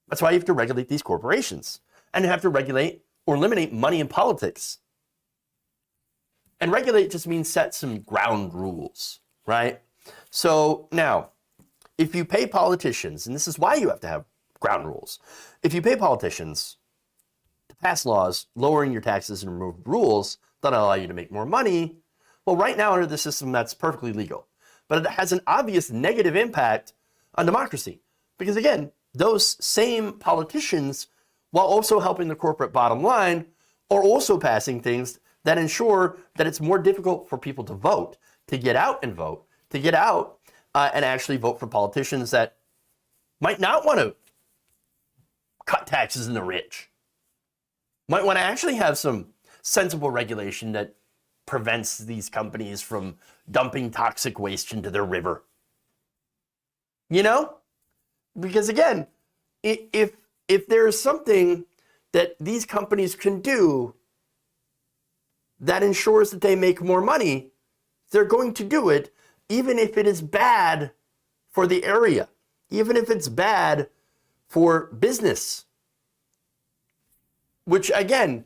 That's why you have to regulate these corporations. And you have to regulate or eliminate money in politics. And regulate just means set some ground rules, right? So now, if you pay politicians, and this is why you have to have ground rules, if you pay politicians to pass laws lowering your taxes and remove rules that allow you to make more money, well, right now under the system, that's perfectly legal. But it has an obvious negative impact on democracy. Because again, those same politicians, while also helping the corporate bottom line, are also passing things that ensure that it's more difficult for people to vote, to get out and vote, to get out and actually vote for politicians that might not want to cut taxes in the rich, might want to actually have some sensible regulation that prevents these companies from dumping toxic waste into their river. You know? Because again, if there is something that these companies can do that ensures that they make more money, they're going to do it, even if it is bad for the area, even if it's bad for business. Which again,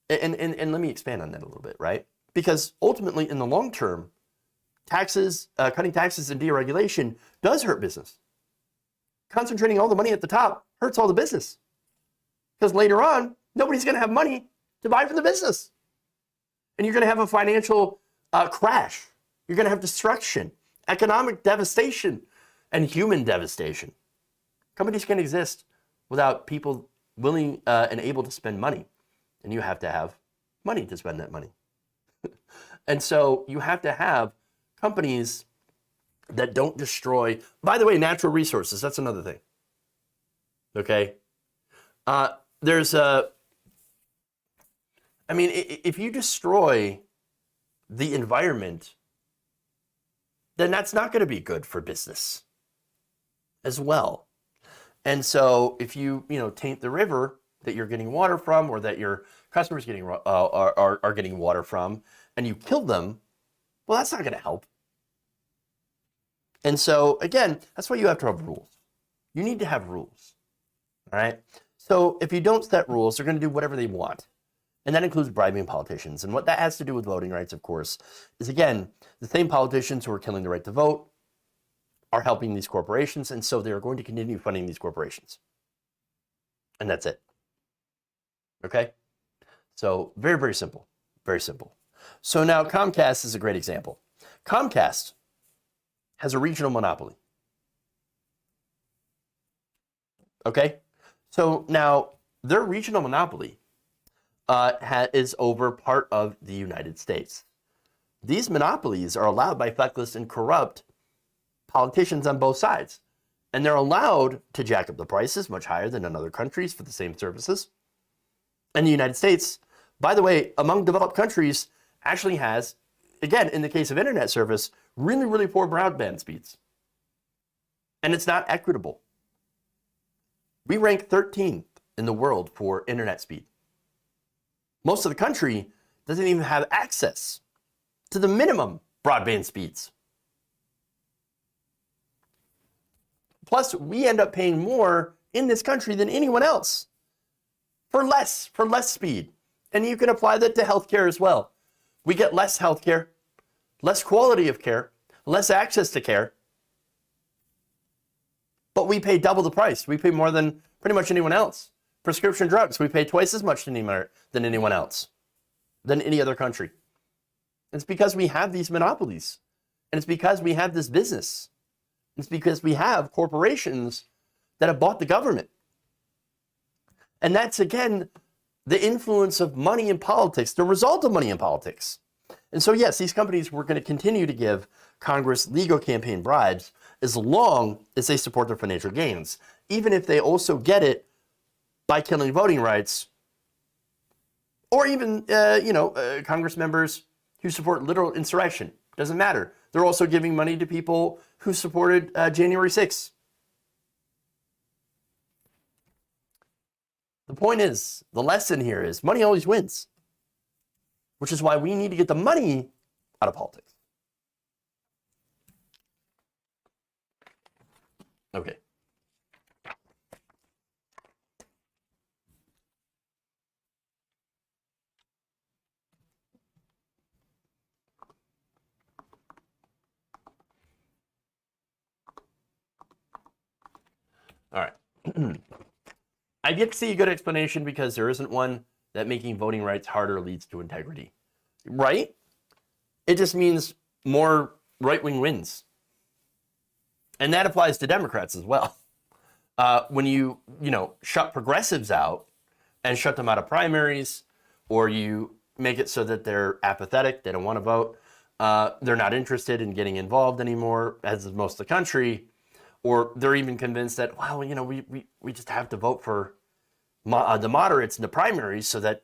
and let me expand on that a little bit, right? Because ultimately, in the long term, taxes, cutting taxes and deregulation does hurt business. Concentrating all the money at the top hurts all the business. Because later on, nobody's going to have money to buy from the business. And you're going to have a financial crash. You're going to have destruction, economic devastation, and human devastation. Companies can exist without people willing and able to spend money. And you have to have money to spend that money. And so you have to have companies that don't destroy, by the way, natural resources. That's another thing. Okay? If you destroy the environment, then that's not going to be good for business as well. And so if you taint the river that you're getting water from, or that your customers are getting water from, and you kill them, well, that's not going to help. And so again, that's why you have to have rules. You need to have rules. All right. So if you don't set rules, they're going to do whatever they want. And that includes bribing politicians. And what that has to do with voting rights, of course, is again, the same politicians who are killing the right to vote are helping these corporations. And so they're going to continue funding these corporations. And that's it. Okay? So very, very simple. Very simple. So now Comcast is a great example. Comcast has a regional monopoly. Okay? So now their regional monopoly is over part of the United States. These monopolies are allowed by feckless and corrupt politicians on both sides. And they're allowed to jack up the prices much higher than in other countries for the same services. And the United States, by the way, among developed countries, actually has, again, in the case of internet service, really, really poor broadband speeds. And it's not equitable. We rank 13th in the world for internet speed. Most of the country doesn't even have access to the minimum broadband speeds. Plus, we end up paying more in this country than anyone else for less speed. And you can apply that to healthcare as well. We get less healthcare, less quality of care, less access to care, but we pay double the price. We pay more than pretty much anyone else. Prescription drugs, we pay twice as much than anyone else, than any other country. It's because we have these monopolies. And it's because we have this business. It's because we have corporations that have bought the government. And that's, again, the influence of money in politics, the result of money in politics. And so, yes, these companies were going to continue to give Congress legal campaign bribes as long as they support their financial gains, even if they also get it by killing voting rights, or even, Congress members who support literal insurrection. Doesn't matter. They're also giving money to people who supported January 6th. The point is, the lesson here is money always wins, which is why we need to get the money out of politics. Okay. All right. I've yet to see a good explanation because there isn't one that making voting rights harder leads to integrity. Right? It just means more right-wing wins. And that applies to Democrats as well. When you shut progressives out and shut them out of primaries, or you make it so that they're apathetic, they don't want to vote, they're not interested in getting involved anymore, as is most of the country, or they're even convinced that, well, we just have to vote for the moderates in the primaries so that,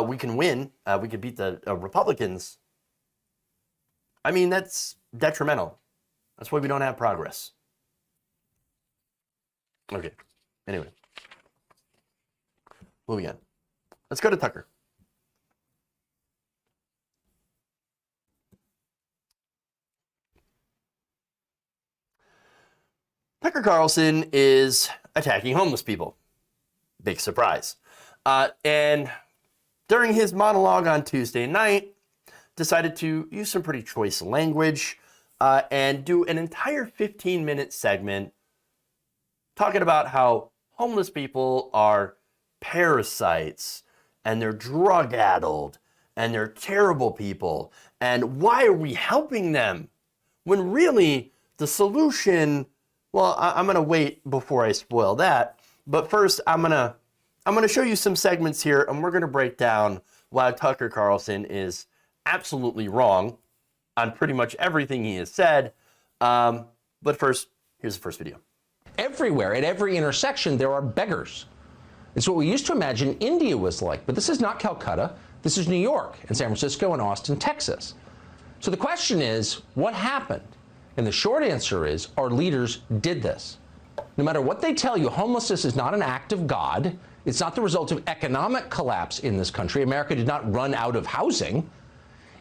we can win, we can beat the Republicans. I mean, that's detrimental. That's why we don't have progress. Okay, anyway. Moving on. Let's go to Tucker. Tucker Carlson is attacking homeless people. Big surprise. And during his monologue on Tuesday night, decided to use some pretty choice language and do an entire 15-minute segment talking about how homeless people are parasites and they're drug-addled and they're terrible people. And why are we helping them? When really the solution... Well, I'm going to wait before I spoil that. But first, I'm going to show you some segments here, and we're going to break down why Tucker Carlson is absolutely wrong on pretty much everything he has said. But first, here's the first video. Everywhere, at every intersection, there are beggars. It's what we used to imagine India was like, but this is not Calcutta. This is New York and San Francisco and Austin, Texas. So the question is, what happened? And the short answer is, our leaders did this. No matter what they tell you, homelessness is not an act of God. It's not the result of economic collapse in this country. America did not run out of housing.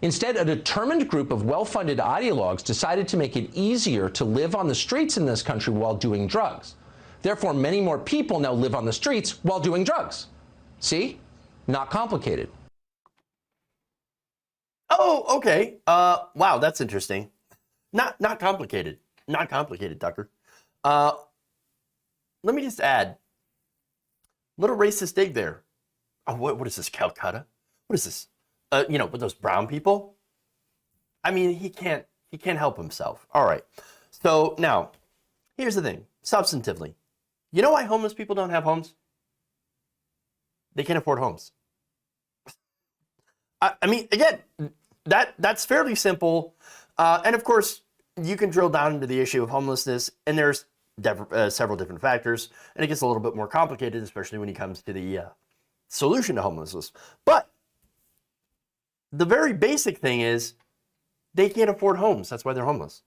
Instead, a determined group of well-funded ideologues decided to make it easier to live on the streets in this country while doing drugs. Therefore, many more people now live on the streets while doing drugs. See? Not complicated. Oh, okay. Wow, that's interesting. Not complicated. Not complicated, Tucker. Let me just add, little racist dig there. Oh, what is this, Calcutta? What is this? With those brown people? I mean, he can't help himself. All right. So now, here's the thing. Substantively, you know why homeless people don't have homes? They can't afford homes. I mean, again, that's fairly simple. And of course, you can drill down into the issue of homelessness, and there's several different factors, and it gets a little bit more complicated, especially when it comes to the solution to homelessness. But the very basic thing is they can't afford homes. That's why they're homeless.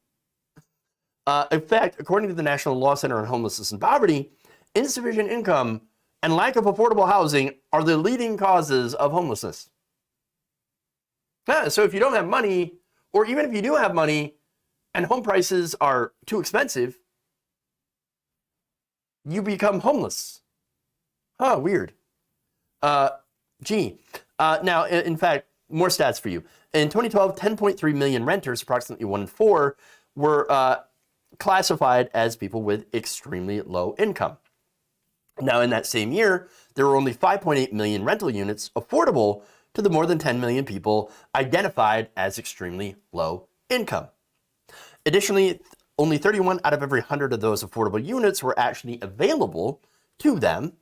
In fact, according to the National Law Center on Homelessness and Poverty, insufficient income and lack of affordable housing are the leading causes of homelessness. So if you don't have money, or even if you do have money and home prices are too expensive, you become homeless. Huh, weird. Now, in fact, more stats for you. In 2012, 10.3 million renters, approximately 1 in 4, were classified as people with extremely low income. Now, in that same year, there were only 5.8 million rental units affordable to the more than 10 million people identified as extremely low income. Additionally, only 31 out of every 100 of those affordable units were actually available to them.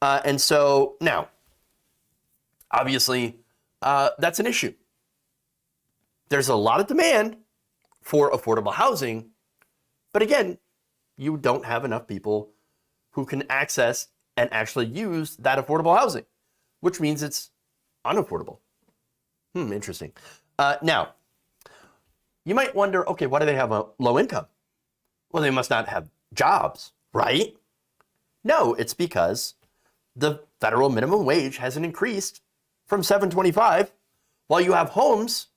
And so now, obviously, that's an issue. There's a lot of demand for affordable housing, but again, you don't have enough people who can access and actually use that affordable housing, which means it's unaffordable. Interesting. Now, you might wonder, okay, why do they have a low income? Well, they must not have jobs, right? No, it's because the federal minimum wage hasn't increased from $7.25, while you have homes,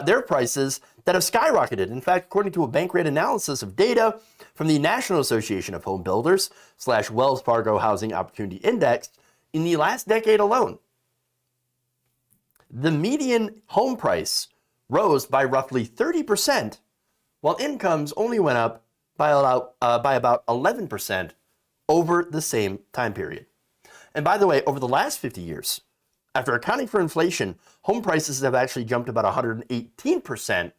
their prices that have skyrocketed. In fact, according to a Bankrate analysis of data from the National Association of Home Builders / Wells Fargo Housing Opportunity Index, in the last decade alone, the median home price rose by roughly 30%, while incomes only went up by about 11% over the same time period. And by the way, over the last 50 years, after accounting for inflation, home prices have actually jumped about 118% since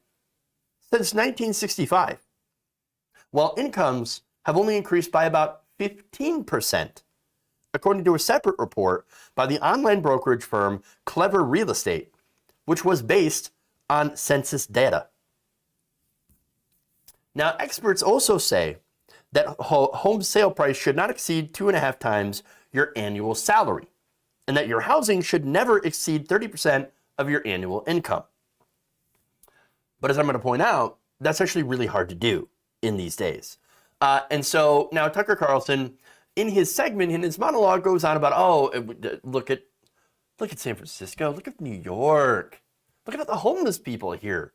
1965, while incomes have only increased by about 15%, according to a separate report by the online brokerage firm Clever Real Estate, which was based on census data. Now, experts also say that home sale price should not exceed 2.5 times your annual salary, and that your housing should never exceed 30% of your annual income. But as I'm going to point out, that's actually really hard to do in these days. And so now Tucker Carlson, in his segment, in his monologue, goes on about, look at San Francisco, look at New York, look at the homeless people here.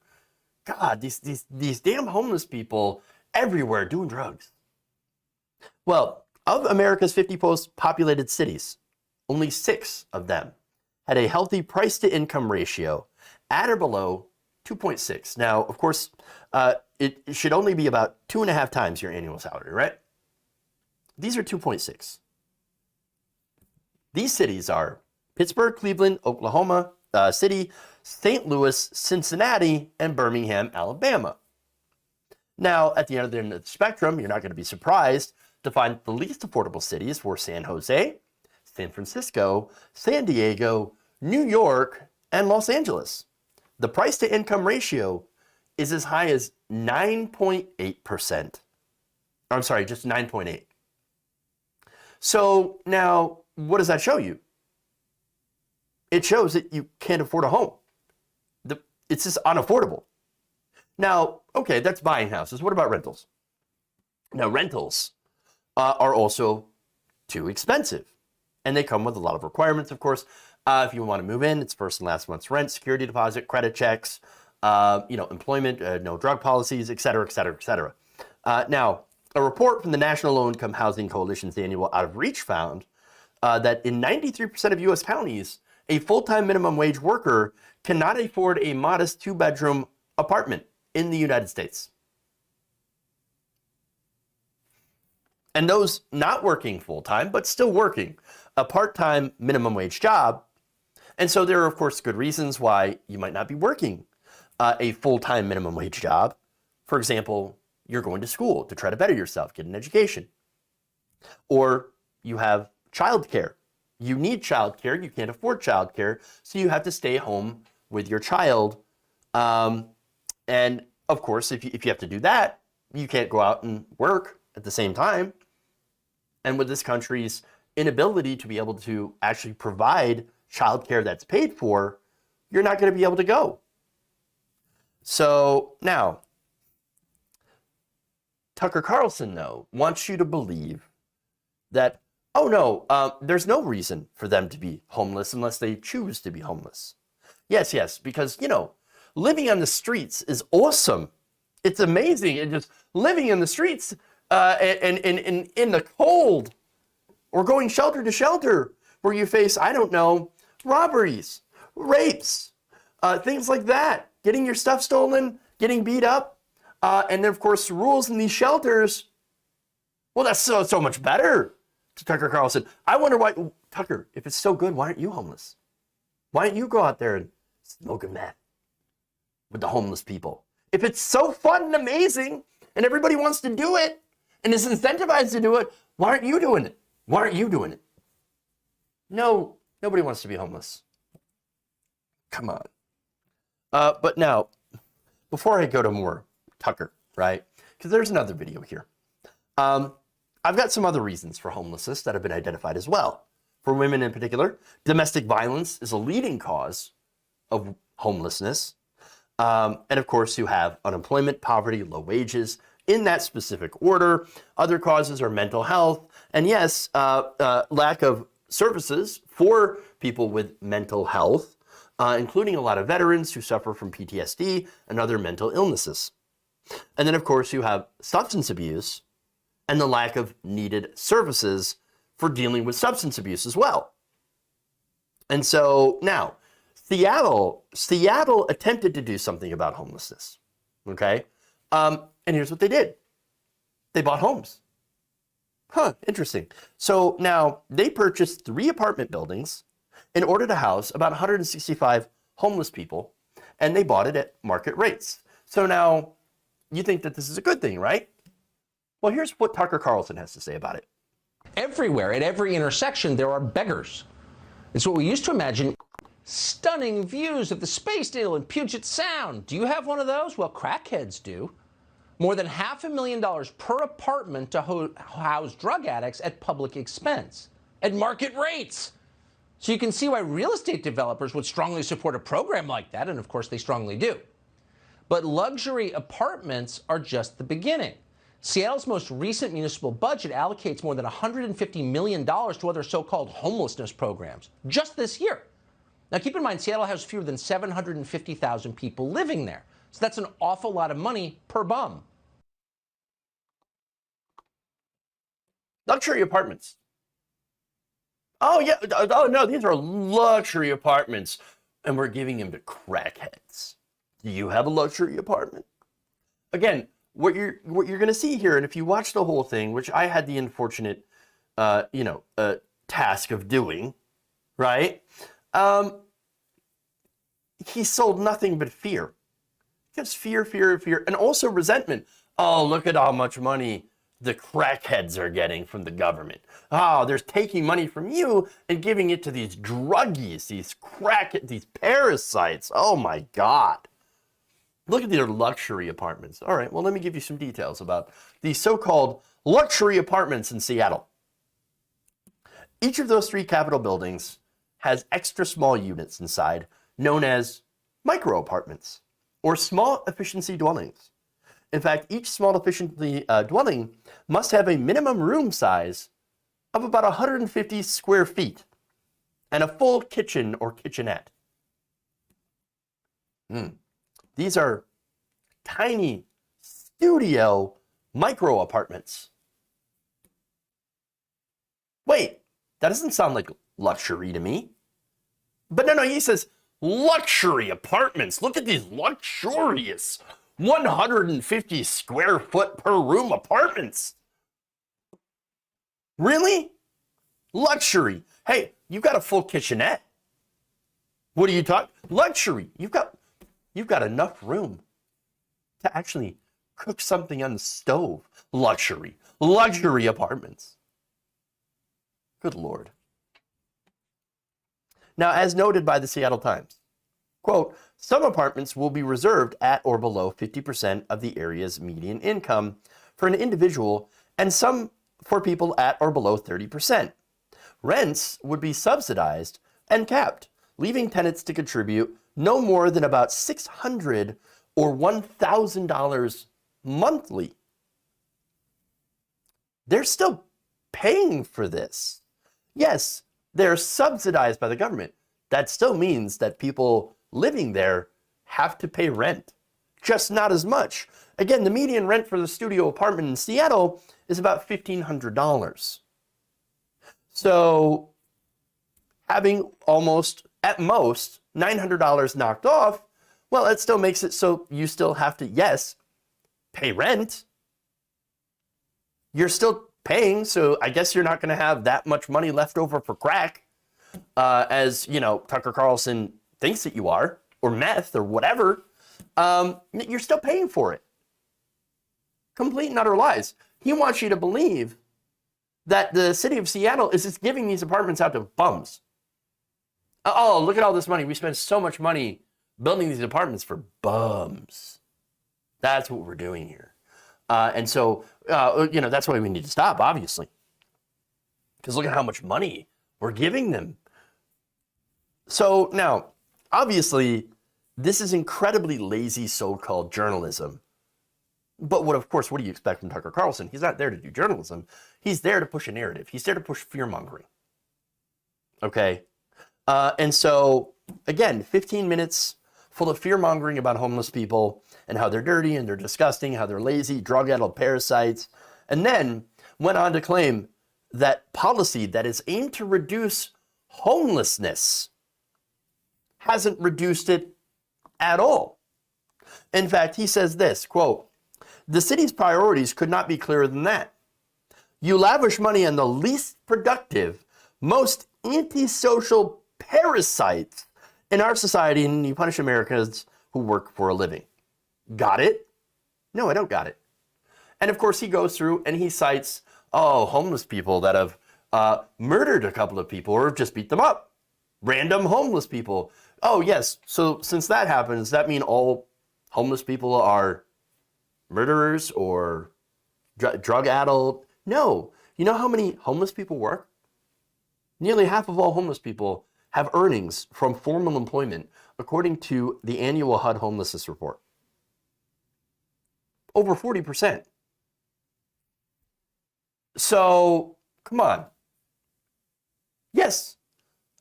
God, these damn homeless people everywhere doing drugs. Well, of America's 50 most populated cities, only 6 of them had a healthy price-to-income ratio at or below 2.6. Now, of course, it should only be about 2.5 times your annual salary, right? These are 2.6. These cities are Pittsburgh, Cleveland, Oklahoma City, St. Louis, Cincinnati, and Birmingham, Alabama. Now, at the end of the spectrum, you're not going to be surprised to find the least affordable cities were San Jose, San Francisco, San Diego, New York, and Los Angeles. The price-to-income ratio is as high as 9.8%. I'm sorry, just 9.8. So now, what does that show you? It shows that you can't afford a home. It's just unaffordable. Now, okay, that's buying houses. What about rentals? Now, rentals are also too expensive, and they come with a lot of requirements, of course. If you want to move in, it's first and last month's rent, security deposit, credit checks, employment, no drug policies, et cetera, et cetera, et cetera. Now, a report from the National Low Income Housing Coalition's annual Out of Reach found that in 93% of U.S. counties, a full-time minimum wage worker cannot afford a modest 2-bedroom apartment in the United States. And those not working full-time, but still working a part-time minimum wage job. And so there are, of course, good reasons why you might not be working a full-time minimum wage job. For example, you're going to school to try to better yourself, get an education. Or you have childcare. You need childcare, you can't afford childcare, so you have to stay home with your child. And of course, if you have to do that, you can't go out and work at the same time. And with this country's inability to be able to actually provide childcare that's paid for, you're not going to be able to go. So now, Tucker Carlson, though, wants you to believe that, oh no, there's no reason for them to be homeless unless they choose to be homeless. Yes, because, living on the streets is awesome. It's amazing. And just living in the streets and in the cold or going shelter to shelter where you face, I don't know, robberies, rapes, things like that, getting your stuff stolen, getting beat up, and then of course the rules in these shelters. Well, that's so much better. To Tucker Carlson, I wonder why, Tucker, if it's so good, why aren't you homeless? Why don't you go out there and smoke a meth with the homeless people? If it's so fun and amazing and everybody wants to do it and is incentivized to do it, why aren't you doing it? Why aren't you doing it? No, nobody wants to be homeless. Come on. But now, before I go to more Tucker, right? Because there's another video here. I've got some other reasons for homelessness that have been identified as well. For women in particular, domestic violence is a leading cause of homelessness. And of course, you have unemployment, poverty, low wages, in that specific order. Other causes are mental health, and yes, lack of services for people with mental health, including a lot of veterans who suffer from PTSD and other mental illnesses. And then, of course, you have substance abuse and the lack of needed services for dealing with substance abuse as well. And so now, Seattle attempted to do something about homelessness, okay? And here's what they did. They bought homes. Huh, interesting. So now they purchased 3 apartment buildings in order to house about 165 homeless people, and they bought it at market rates. So now you think that this is a good thing, right? Well, here's what Tucker Carlson has to say about it. Everywhere, at every intersection, there are beggars. It's what we used to imagine. Stunning views of the Space Needle in Puget Sound. Do you have one of those? Well, crackheads do. More than $500,000 per apartment to house drug addicts at public expense, at market rates. So you can see why real estate developers would strongly support a program like that, and of course they strongly do. But luxury apartments are just the beginning. Seattle's most recent municipal budget allocates more than $150 million to other so-called homelessness programs just this year. Now, keep in mind, Seattle has fewer than 750,000 people living there. So that's an awful lot of money per bum. Luxury apartments. Oh, yeah. Oh, no, these are luxury apartments. And we're giving them to crackheads. Do you have a luxury apartment? Again, what you're going to see here, and if you watch the whole thing, which I had the unfortunate, task of doing, right? He sold nothing but fear. Just fear, fear, fear, and also resentment. Oh, look at how much money the crackheads are getting from the government. Oh, they're taking money from you and giving it to these druggies, these parasites. Oh my God. Look at their luxury apartments. All right, well, let me give you some details about these so-called luxury apartments in Seattle. Each of those 3 Capitol buildings has extra small units inside known as micro apartments or small efficiency dwellings. In fact, each small efficiency dwelling must have a minimum room size of about 150 square feet and a full kitchen or kitchenette. These are tiny studio micro apartments. Wait, that doesn't sound like luxury to me. But no, he says luxury apartments. Look at these luxurious 150 square foot per room apartments. Really? Luxury. Hey, you've got a full kitchenette. What are you talking? Luxury. You've got enough room to actually cook something on the stove. Luxury. Luxury apartments. Good Lord. Now, as noted by the Seattle Times, quote, some apartments will be reserved at or below 50% of the area's median income for an individual, and some for people at or below 30%. Rents would be subsidized and capped, leaving tenants to contribute no more than about $600 or $1,000 monthly. They're still paying for this. Yes, they're subsidized by the government. That still means that people living there have to pay rent, just not as much. Again, the median rent for the studio apartment in Seattle is about $1,500. So having almost, at most, $900 knocked off, well, it still makes it so you still have to, yes, pay rent. You're still paying, so I guess you're not going to have that much money left over for crack, as, you know, Tucker Carlson thinks that you are, or meth, or whatever. You're still paying for it. Complete and utter lies. He wants you to believe that the city of Seattle is just giving these apartments out to bums. Oh, look at all this money. We spent so much money building these apartments for bums. That's what we're doing here. And so, you know, that's why we need to stop, obviously. Because look at how much money we're giving them. So now, obviously, this is incredibly lazy so-called journalism. But of course, what do you expect from Tucker Carlson? He's not there to do journalism. He's there to push a narrative. He's there to push fear-mongering. Okay? And so, again, 15 minutes full of fear-mongering about homeless people and how they're dirty and they're disgusting, how they're lazy, drug-addled parasites, and then went on to claim that policy that is aimed to reduce homelessness hasn't reduced it at all. In fact, he says this, quote, "The city's priorities could not be clearer than that. You lavish money on the least productive, most antisocial parasites in our society, and you punish Americans who work for a living." Got it? No, I don't got it. And of course, he goes through and he cites, homeless people that have murdered a couple of people or just beat them up. Random homeless people. Oh, yes. So since that happens, does that mean all homeless people are murderers or drug-addled? No. You know how many homeless people work? Nearly half of all homeless people have earnings from formal employment, according to the annual HUD homelessness report. Over 40%. So, come on. Yes,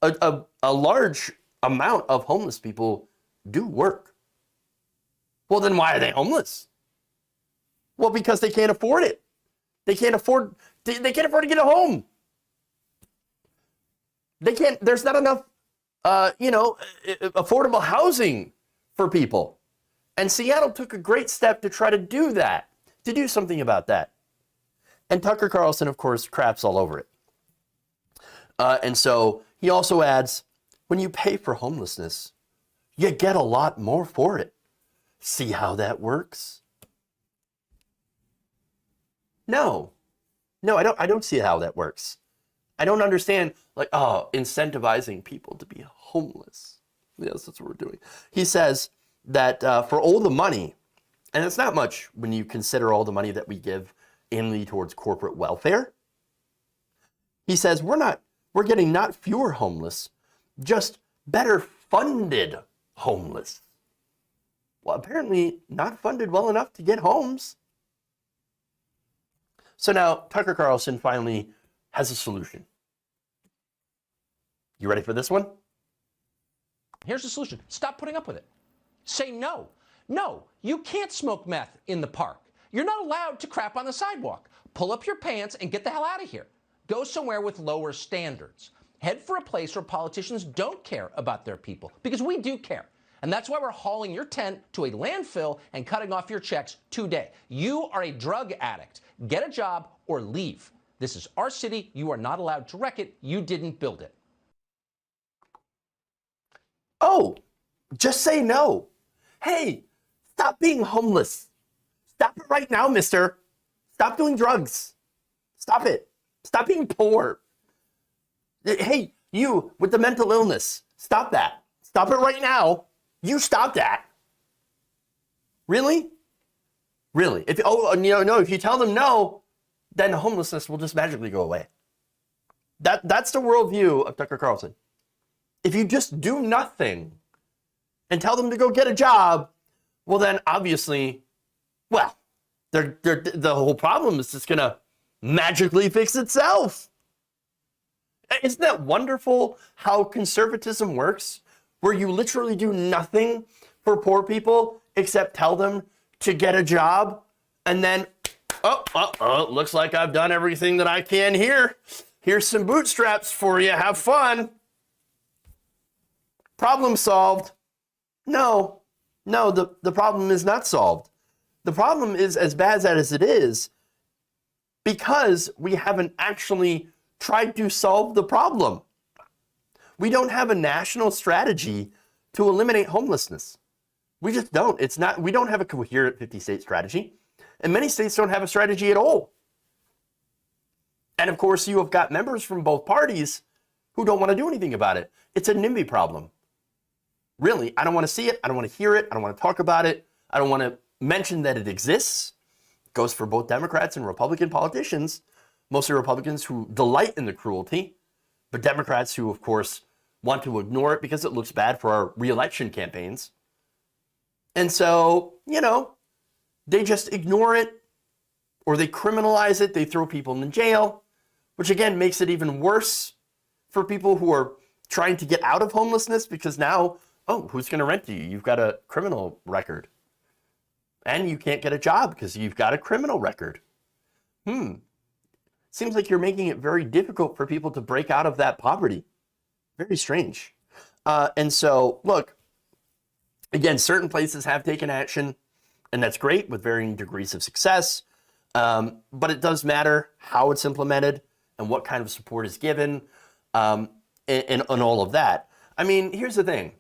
a large amount of homeless people do work. Well, then why are they homeless? Well, because they can't afford it. They can't afford to get a home. There's not enough, affordable housing for people. And Seattle took a great step to try to do that, to do something about that. And Tucker Carlson, of course, craps all over it. And so he also adds, when you pay for homelessness, you get a lot more for it. See how that works? No, I don't see how that works. I don't understand, incentivizing people to be homeless. Yes, that's what we're doing. He says that for all the money, and it's not much when you consider all the money that we give annually towards corporate welfare. He says we're getting not fewer homeless, just better funded homeless. Well, apparently not funded well enough to get homes. So now Tucker Carlson finally has a solution. You ready for this one? Here's the solution. Stop putting up with it. Say no. No, you can't smoke meth in the park. You're not allowed to crap on the sidewalk. Pull up your pants and get the hell out of here. Go somewhere with lower standards. Head for a place where politicians don't care about their people, because we do care. And that's why we're hauling your tent to a landfill and cutting off your checks today. You are a drug addict. Get a job or leave. This is our city. You are not allowed to wreck it. You didn't build it. Oh, just say no. Hey, stop being homeless. Stop it right now, mister. Stop doing drugs. Stop it. Stop being poor. Hey, you with the mental illness, stop that. Stop it right now. You stop that. Really? Really? If you tell them no, then homelessness will just magically go away. That's the worldview of Tucker Carlson. If you just do nothing and tell them to go get a job, well then obviously, the whole problem is just gonna magically fix itself. Isn't that wonderful how conservatism works? Where you literally do nothing for poor people except tell them to get a job, and then, looks like I've done everything that I can here. Here's some bootstraps for you. Have fun. Problem solved. No, the problem is not solved. The problem is as bad as it is because we haven't actually tried to solve the problem. We don't have a national strategy to eliminate homelessness. We just don't. We don't have a coherent 50-state strategy. And many states don't have a strategy at all. And of course, you have got members from both parties who don't want to do anything about it. It's a NIMBY problem. Really, I don't want to see it. I don't want to hear it. I don't want to talk about it. I don't want to mention that it exists. It goes for both Democrats and Republican politicians, mostly Republicans who delight in the cruelty, but Democrats who, of course, want to ignore it because it looks bad for our re-election campaigns. And so, they just ignore it or they criminalize it. They throw people in jail, which again makes it even worse for people who are trying to get out of homelessness because now, who's going to rent you? You've got a criminal record. And you can't get a job because you've got a criminal record. Seems like you're making it very difficult for people to break out of that poverty. Very strange. And so, look, again, certain places have taken action, and that's great with varying degrees of success. But it does matter how it's implemented and what kind of support is given and all of that. I mean, here's the thing.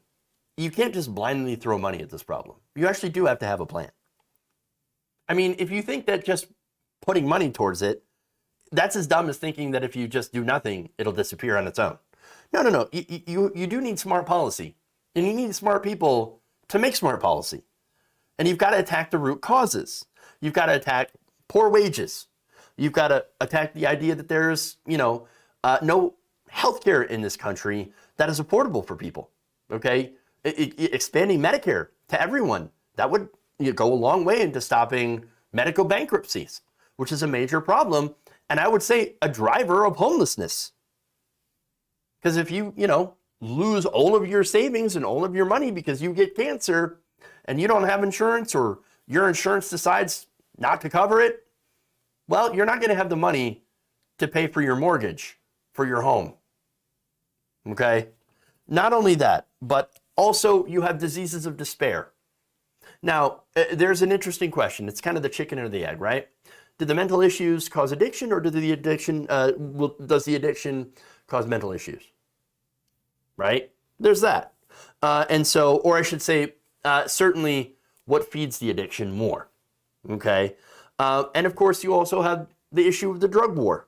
You can't just blindly throw money at this problem. You actually do have to have a plan. I mean, if you think that just putting money towards it, that's as dumb as thinking that if you just do nothing, it'll disappear on its own. No. You do need smart policy. And you need smart people to make smart policy. And you've got to attack the root causes. You've got to attack poor wages. You've got to attack the idea that there's, no healthcare in this country that is affordable for people. Okay? Expanding Medicare to everyone, that would go a long way into stopping medical bankruptcies, which is a major problem. And I would say a driver of homelessness. Because if you, lose all of your savings and all of your money because you get cancer and you don't have insurance or your insurance decides not to cover it, well, you're not going to have the money to pay for your mortgage for your home. Okay? Not only that, but also you have diseases of despair. Now, there's an interesting question. It's kind of the chicken or the egg, right? Did the mental issues cause addiction, or does the addiction cause mental issues? Right? There's that. And so, or I should say, certainly what feeds the addiction more. Okay? And of course, you also have the issue of the drug war.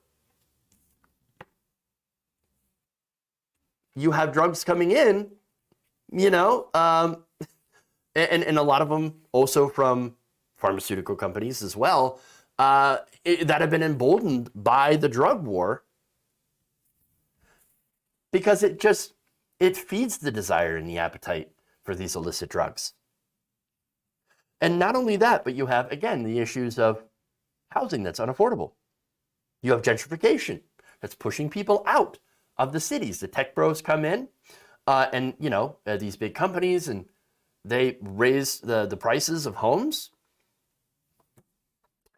You have drugs coming in, and a lot of them also from pharmaceutical companies as well, that have been emboldened by the drug war because it feeds the desire and the appetite for these illicit drugs. And not only that, but you have, again, the issues of housing that's unaffordable. You have gentrification that's pushing people out of the cities. The tech bros come in and, these big companies, and they raise the prices of homes.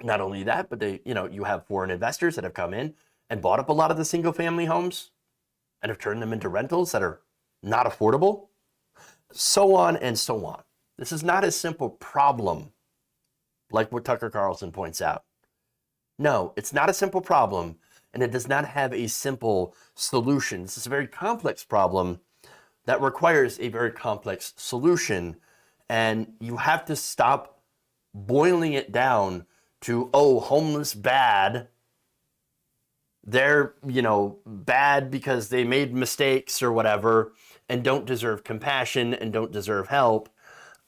Not only that, but you have foreign investors that have come in and bought up a lot of the single family homes and have turned them into rentals that are not affordable, so on and so on. This is not a simple problem like what Tucker Carlson points out. No, it's not a simple problem, and it does not have a simple solution. This is a very complex problem that requires a very complex solution, and you have to stop boiling it down to, homeless bad. They're, bad because they made mistakes or whatever and don't deserve compassion and don't deserve help.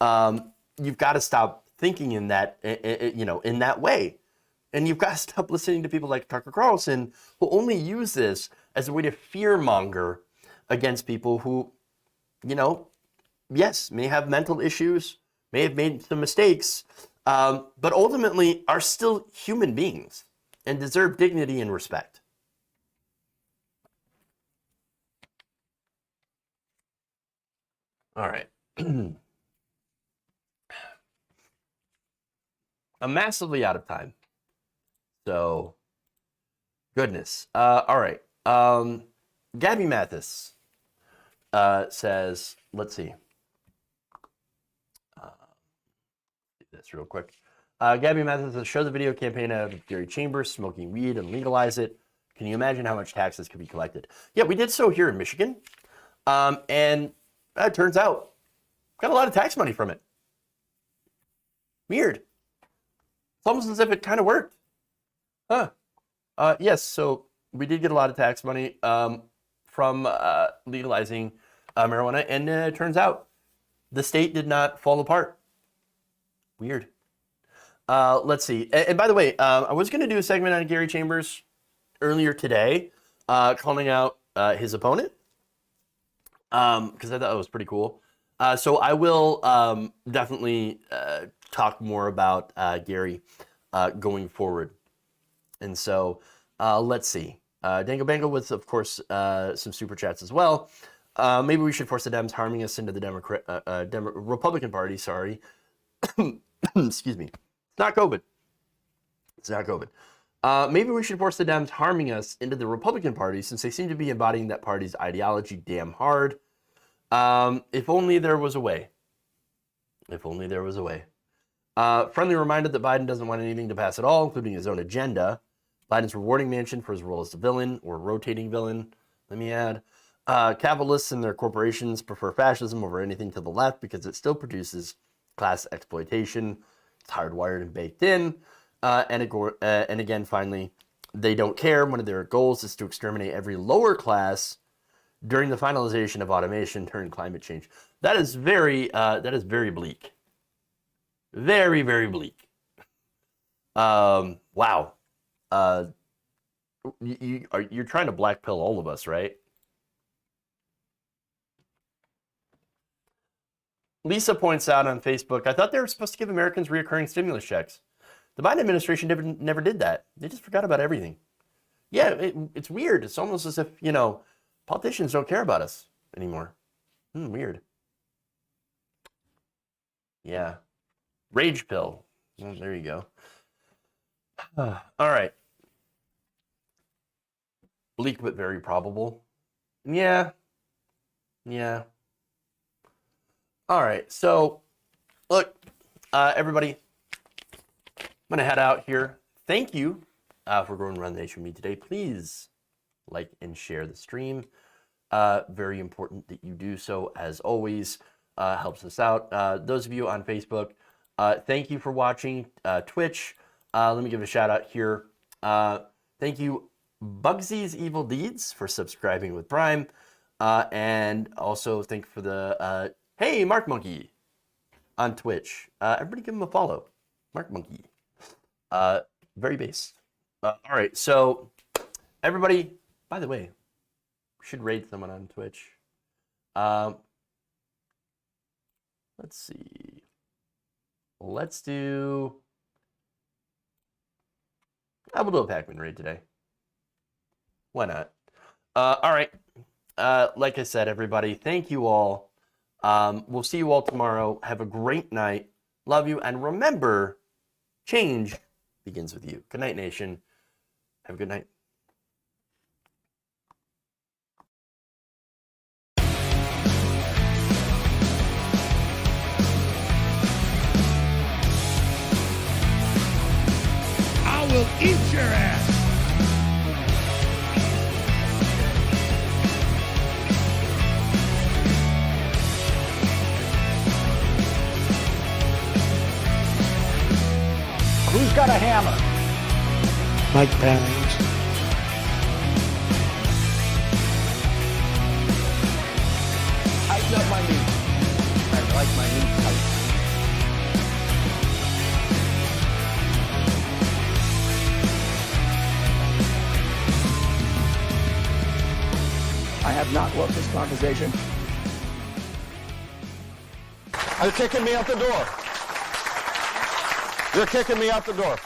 You've got to stop thinking in that, in that way. And you've got to stop listening to people like Tucker Carlson who only use this as a way to fearmonger against people who, yes, may have mental issues, may have made some mistakes, but ultimately are still human beings and deserve dignity and respect. All right. I'm massively out of time. So, goodness. All right. Gabby Mathis says, let's see. Do this real quick. Gabby Mathis says, show the video campaign of Gary Chambers smoking weed and legalize it. Can you imagine how much taxes could be collected? Yeah, we did so here in Michigan. And it turns out, got a lot of tax money from it. Weird. It's almost as if it kind of worked. Huh. Yes, so we did get a lot of tax money from legalizing marijuana, and it turns out the state did not fall apart. Weird. Let's see. And by the way, I was going to do a segment on Gary Chambers earlier today, calling out his opponent, because I thought that was pretty cool. So I will definitely talk more about Gary going forward. And so let's see. Dango Bango with, of course, some super chats as well. Maybe we should force the Dems harming us into the Republican Party. Sorry. Excuse me. It's not COVID. It's not COVID. Maybe we should force the Dems harming us into the Republican Party since they seem to be embodying that party's ideology damn hard. If only there was a way. If only there was a way. Friendly reminder that Biden doesn't want anything to pass at all, including his own agenda. Biden's rewarding Manchin for his role as the villain, or rotating villain, let me add. Capitalists and their corporations prefer fascism over anything to the left because it still produces class exploitation. It's hardwired and baked in. And again, finally, they don't care. One of their goals is to exterminate every lower class during the finalization of automation during climate change. That is very bleak. Very, very bleak. Wow. You're trying to black pill all of us, right? Lisa points out on Facebook, I thought they were supposed to give Americans reoccurring stimulus checks. The Biden administration never did that. They just forgot about everything. Yeah, it's weird. It's almost as if, politicians don't care about us anymore. Weird. Yeah. Rage pill. Well, there you go. All right. Bleak but very probable. Yeah. Yeah. All right. So, look, everybody, I'm going to head out here. Thank you for going Run the Nation with me today. Please like and share the stream. Very important that you do so, as always. Helps us out. Those of you on Facebook, thank you for watching. Twitch, let me give a shout out here. Thank you, Bugsy's Evil Deeds, for subscribing with Prime. And also thank you for the, hey, Mark Monkey on Twitch. Everybody give him a follow. Mark Monkey. Very based. All right, so everybody, by the way, we should raid someone on Twitch. Let's see. Let's do... we'll do a Pac-Man raid today. Why not? All right. Like I said, everybody, thank you all. We'll see you all tomorrow. Have a great night. Love you. And remember, change begins with you. Good night, nation. Have a good night. I will eat your ass. Who's got a hammer? Mike Pence. Tighten up my knee. I like my knee tight. I have not loved this conversation. They're kicking me out the door. They're kicking me out the door.